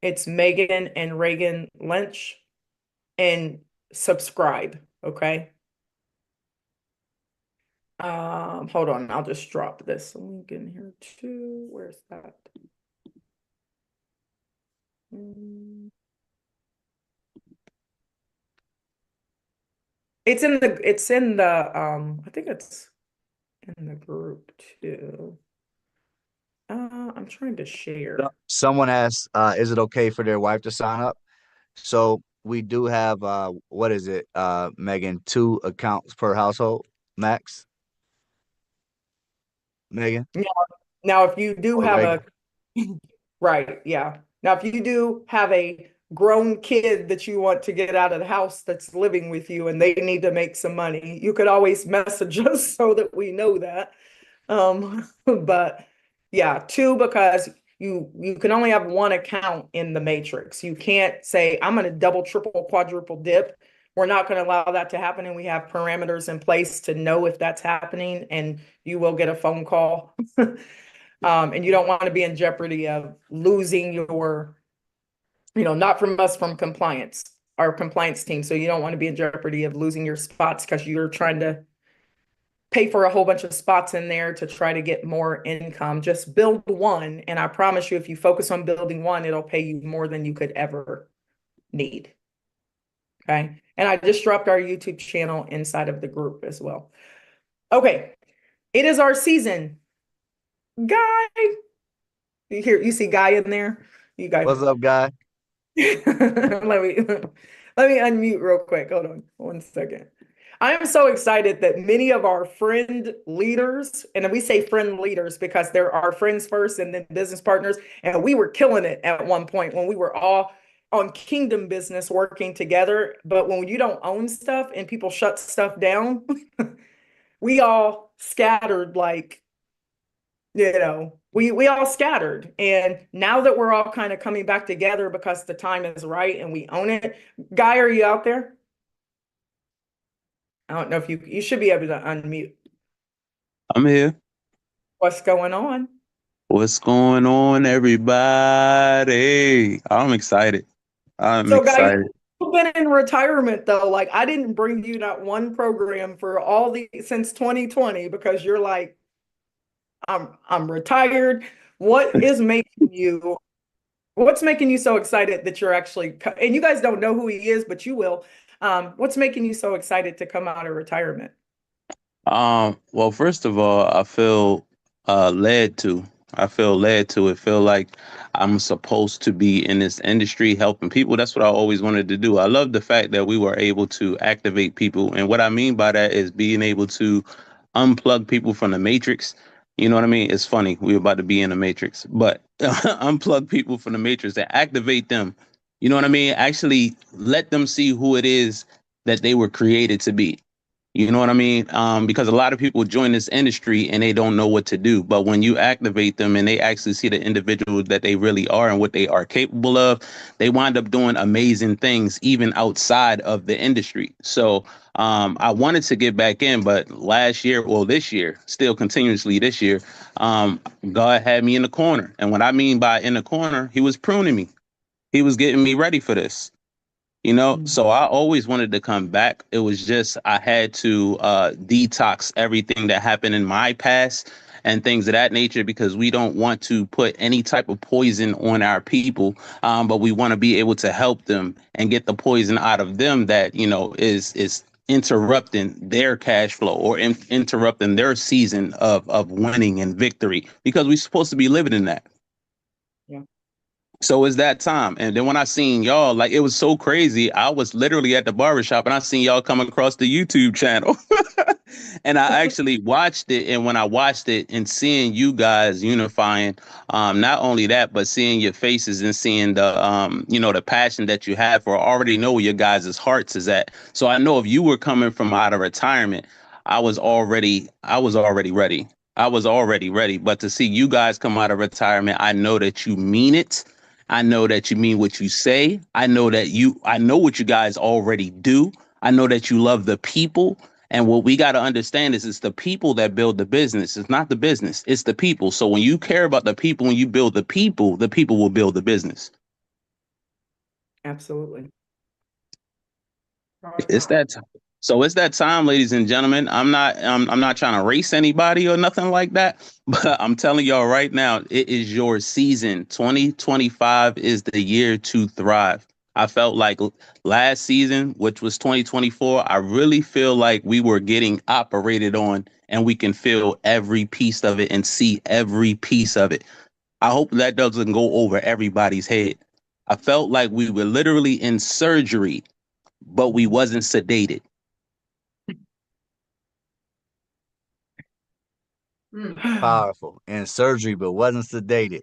It's Megan and Reagan Lynch. And subscribe, okay? Hold on, I'll just drop this link in here too. Where's that? It's in the I think it's in the group too. I'm trying to share. Someone asked, is it okay for their wife to sign up? So we do have what is it, Megan, 2 accounts per household max? Megan? Now if you do have right, yeah. Now if you do have a grown kid that you want to get out of the house that's living with you and they need to make some money, you could always message us so that we know that. But yeah, 2, because you can only have 1 account in the matrix. You can't say, I'm going to double, triple, quadruple dip. We're not going to allow that to happen. And we have parameters in place to know if that's happening, and you will get a phone call. And you don't want to be in jeopardy of losing your, not from us, from compliance, our compliance team. So you don't want to be in jeopardy of losing your spots because you're trying to pay for a whole bunch of spots in there to try to get more income. Just build one. And I promise you, if you focus on building one, it'll pay you more than you could ever need. Okay. And I just dropped our YouTube channel inside of the group as well. Okay. It is our season. Guy. You see Guy in there? You guys. What's up, Guy? let me unmute real quick. Hold on 1 second. I am so excited that many of our friend leaders, and we say friend leaders because they're our friends first and then business partners, and we were killing it at one point when we were all on Kingdom Business working together. But when you don't own stuff and people shut stuff down, we all scattered like, we all scattered. And now that we're all kind of coming back together because the time is right and we own it. Guy, are you out there? I don't know if you should be able to unmute. I'm here. What's going on? What's going on, everybody? I'm excited. I'm excited. Guys, you've been in retirement though. Like I didn't bring you that one program for since 2020 because you're like, I'm retired. What's making you so excited that you're actually, and you guys don't know who he is, but you will. What's making you so excited to come out of retirement? Well, first of all, I feel led to. I feel like I'm supposed to be in this industry helping people. That's what I always wanted to do. I love the fact that we were able to activate people. And what I mean by that is being able to unplug people from the matrix. You know what I mean? It's funny. We're about to be in the matrix, but unplug people from the matrix and activate them. You know what I mean? Actually let them see who it is that they were created to be. You know what I mean? Because a lot of people join this industry and they don't know what to do. But when you activate them and they actually see the individual that they really are and what they are capable of, they wind up doing amazing things, even outside of the industry. So I wanted to get back in, but this year, still continuously this year, God had me in the corner. And what I mean by in the corner, he was pruning me. He was getting me ready for this. So I always wanted to come back. It was just I had to detox everything that happened in my past and things of that nature, because we don't want to put any type of poison on our people, but we want to be able to help them and get the poison out of them that, is interrupting their cash flow or interrupting their season of winning and victory, because we're supposed to be living in that. So it's that time. And then when I seen y'all, like, it was so crazy. I was literally at the barbershop and I seen y'all come across the YouTube channel and I actually watched it. And when I watched it and seeing you guys unifying, not only that, but seeing your faces and seeing the, the passion that you have for, I already know where your guys' hearts is at. So I know if you were coming from out of retirement, I was already ready. But to see you guys come out of retirement, I know that you mean it. I know that you mean what you say. I know what you guys already do. I know that you love the people. And what we got to understand is it's the people that build the business. It's not the business. It's the people. So when you care about the people, when you build the people will build the business. Absolutely. It's that time. So it's that time, ladies and gentlemen. I'm not trying to race anybody or nothing like that, but I'm telling y'all right now, it is your season. 2025 is the year to thrive. I felt like last season, which was 2024, I really feel like we were getting operated on and we can feel every piece of it and see every piece of it. I hope that doesn't go over everybody's head. I felt like we were literally in surgery, but we wasn't sedated. Powerful. In surgery, but wasn't sedated.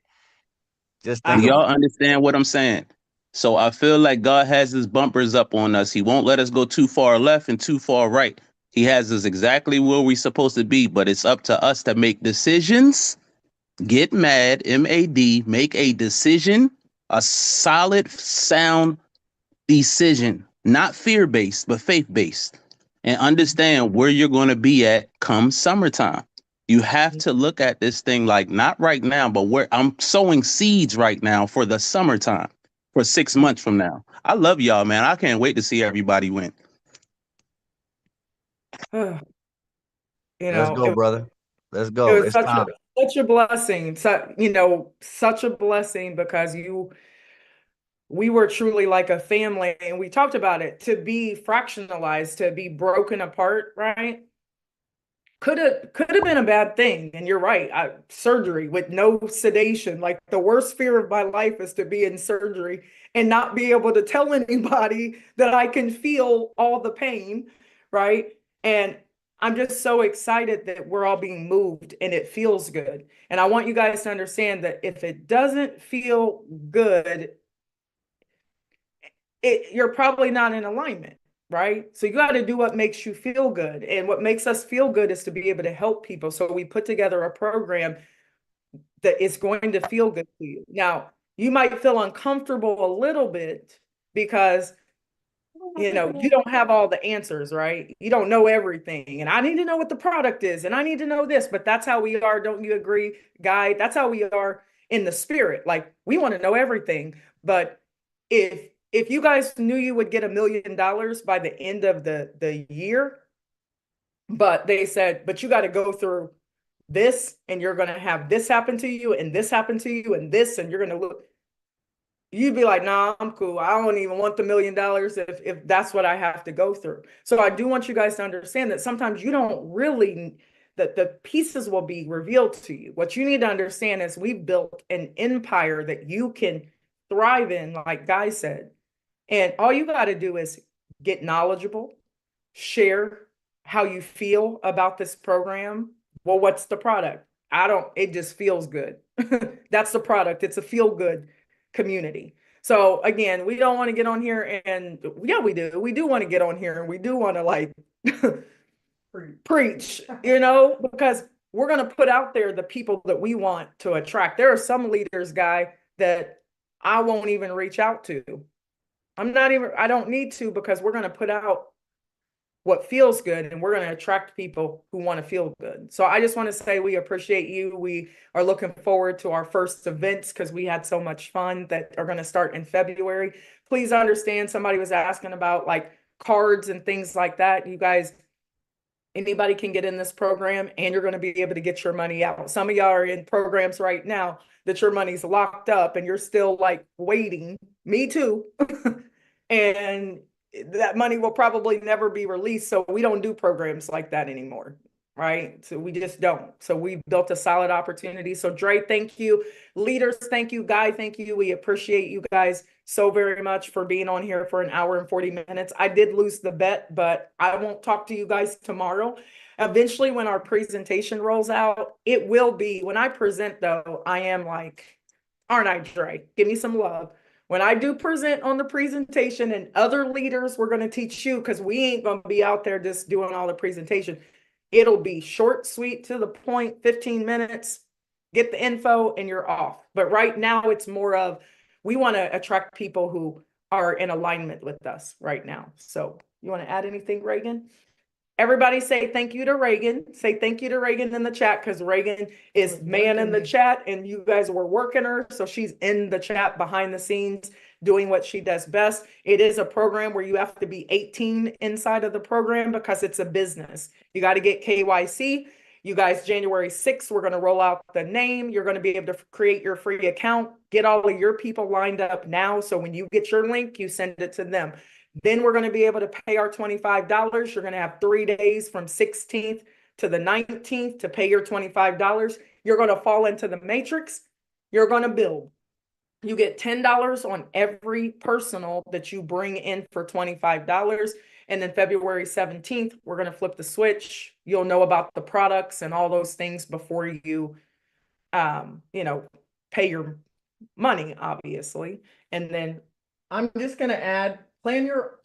Just think y'all understand what I'm saying? So I feel like God has his bumpers up on us. He won't let us go too far left and too far right. He has us exactly where we're supposed to be, but it's up to us to make decisions. Get mad, MAD, make a decision, a solid, sound decision, not fear-based, but faith-based, and understand where you're going to be at come summertime. You have to look at this thing like not right now, but where I'm sowing seeds right now for the summertime, for 6 months from now. I love y'all, man. I can't wait to see everybody win. You Let's know, go, brother. Let's it go. was It's such time. such a blessing. So, you know, such a blessing because we were truly like a family, and we talked about it, to be fractionalized, to be broken apart, right? Could have been a bad thing. And you're right. Surgery with no sedation. Like the worst fear of my life is to be in surgery and not be able to tell anybody that I can feel all the pain, right? And I'm just so excited that we're all being moved and it feels good. And I want you guys to understand that if it doesn't feel good, you're probably not in alignment, right? So you got to do what makes you feel good. And what makes us feel good is to be able to help people. So we put together a program that is going to feel good to you. Now, you might feel uncomfortable a little bit because, you know, you don't have all the answers, right? You don't know everything. And I need to know what the product is. And I need to know this. But that's how we are. Don't you agree, Guy? That's how we are in the spirit. Like, we want to know everything. But if you guys knew you would get $1 million by the end of the year, but they said, but you got to go through this and you're going to have this happen to you and this happen to you and this, and you're going to look, you'd be like, nah, I'm cool. I don't even want the $1 million if that's what I have to go through. So I do want you guys to understand that sometimes you don't really, that the pieces will be revealed to you. What you need to understand is we've built an empire that you can thrive in, like Guy said. And all you got to do is get knowledgeable, share how you feel about this program. Well, what's the product? It just feels good. That's the product. It's a feel good community. So again, we don't want to get on here and yeah, we do. We do want to get on here and we do want to like preach, you know, because we're going to put out there the people that we want to attract. There are some leaders, Guy, that I won't even reach out to. I don't need to, because we're going to put out what feels good and we're going to attract people who want to feel good. So I just want to say we appreciate you. We are looking forward to our first events because we had so much fun that are going to start in February. Please understand, somebody was asking about like cards and things like that. You guys, anybody can get in this program and you're going to be able to get your money out. Some of y'all are in programs right now that your money's locked up and you're still like waiting. Me too. And that money will probably never be released. So we don't do programs like that anymore, right? So we just don't. So we built a solid opportunity. So Dre, thank you. Leaders, thank you. Guy, thank you. We appreciate you guys so very much for being on here for 1 hour and 40 minutes. I did lose the bet, but I won't talk to you guys tomorrow. Eventually, when our presentation rolls out, it will be, when I present though, I am like, aren't I, Dre? Give me some love. When I do present on the presentation and other leaders, we're going to teach you, because we ain't going to be out there just doing all the presentation. It'll be short, sweet, to the point, 15 minutes, get the info and you're off. But right now it's more of, we want to attract people who are in alignment with us right now. So you want to add anything, Reagan? Everybody say thank you to Reagan. Say thank you to Reagan in the chat, because Reagan is man in the chat and you guys were working her. So she's in the chat behind the scenes doing what she does best. It is a program where you have to be 18 inside of the program because it's a business. You got to get KYC. You guys, January 6th, we're going to roll out the name. You're going to be able to create your free account, get all of your people lined up now. So when you get your link, you send it to them. Then we're going to be able to pay our $25. You're going to have 3 days from 16th to the 19th to pay your $25. You're going to fall into the matrix. You're going to build. You get $10 on every personal that you bring in for $25. And then February 17th, we're going to flip the switch. You'll know about the products and all those things before you, pay your money, obviously. And then I'm just going to add, plan your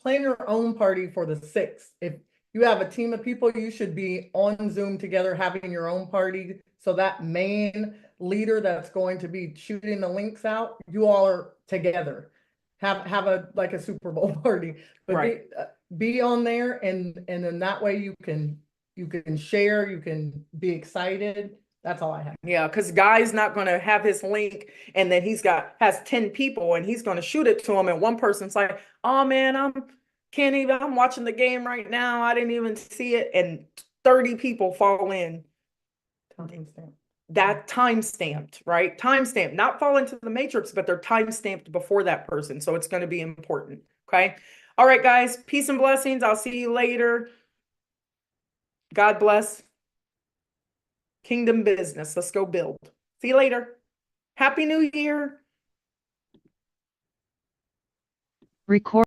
own party for the 6th. If you have a team of people, you should be on Zoom together having your own party. So that main leader that's going to be shooting the links out, you all are together. Have a Super Bowl party, but right. Be on there, and then that way you can you can share, you can be excited. That's all I have. Yeah, because Guy's not going to have his link and then has 10 people and he's going to shoot it to him. And one person's like, oh man, I'm watching the game right now. I didn't even see it. And 30 people fall in. That time stamped, right? Time stamped, not fall into the matrix, but they're time stamped before that person. So it's going to be important. Okay. All right, guys, peace and blessings. I'll see you later. God bless. Kingdom business. Let's go build. See you later. Happy New Year. Record.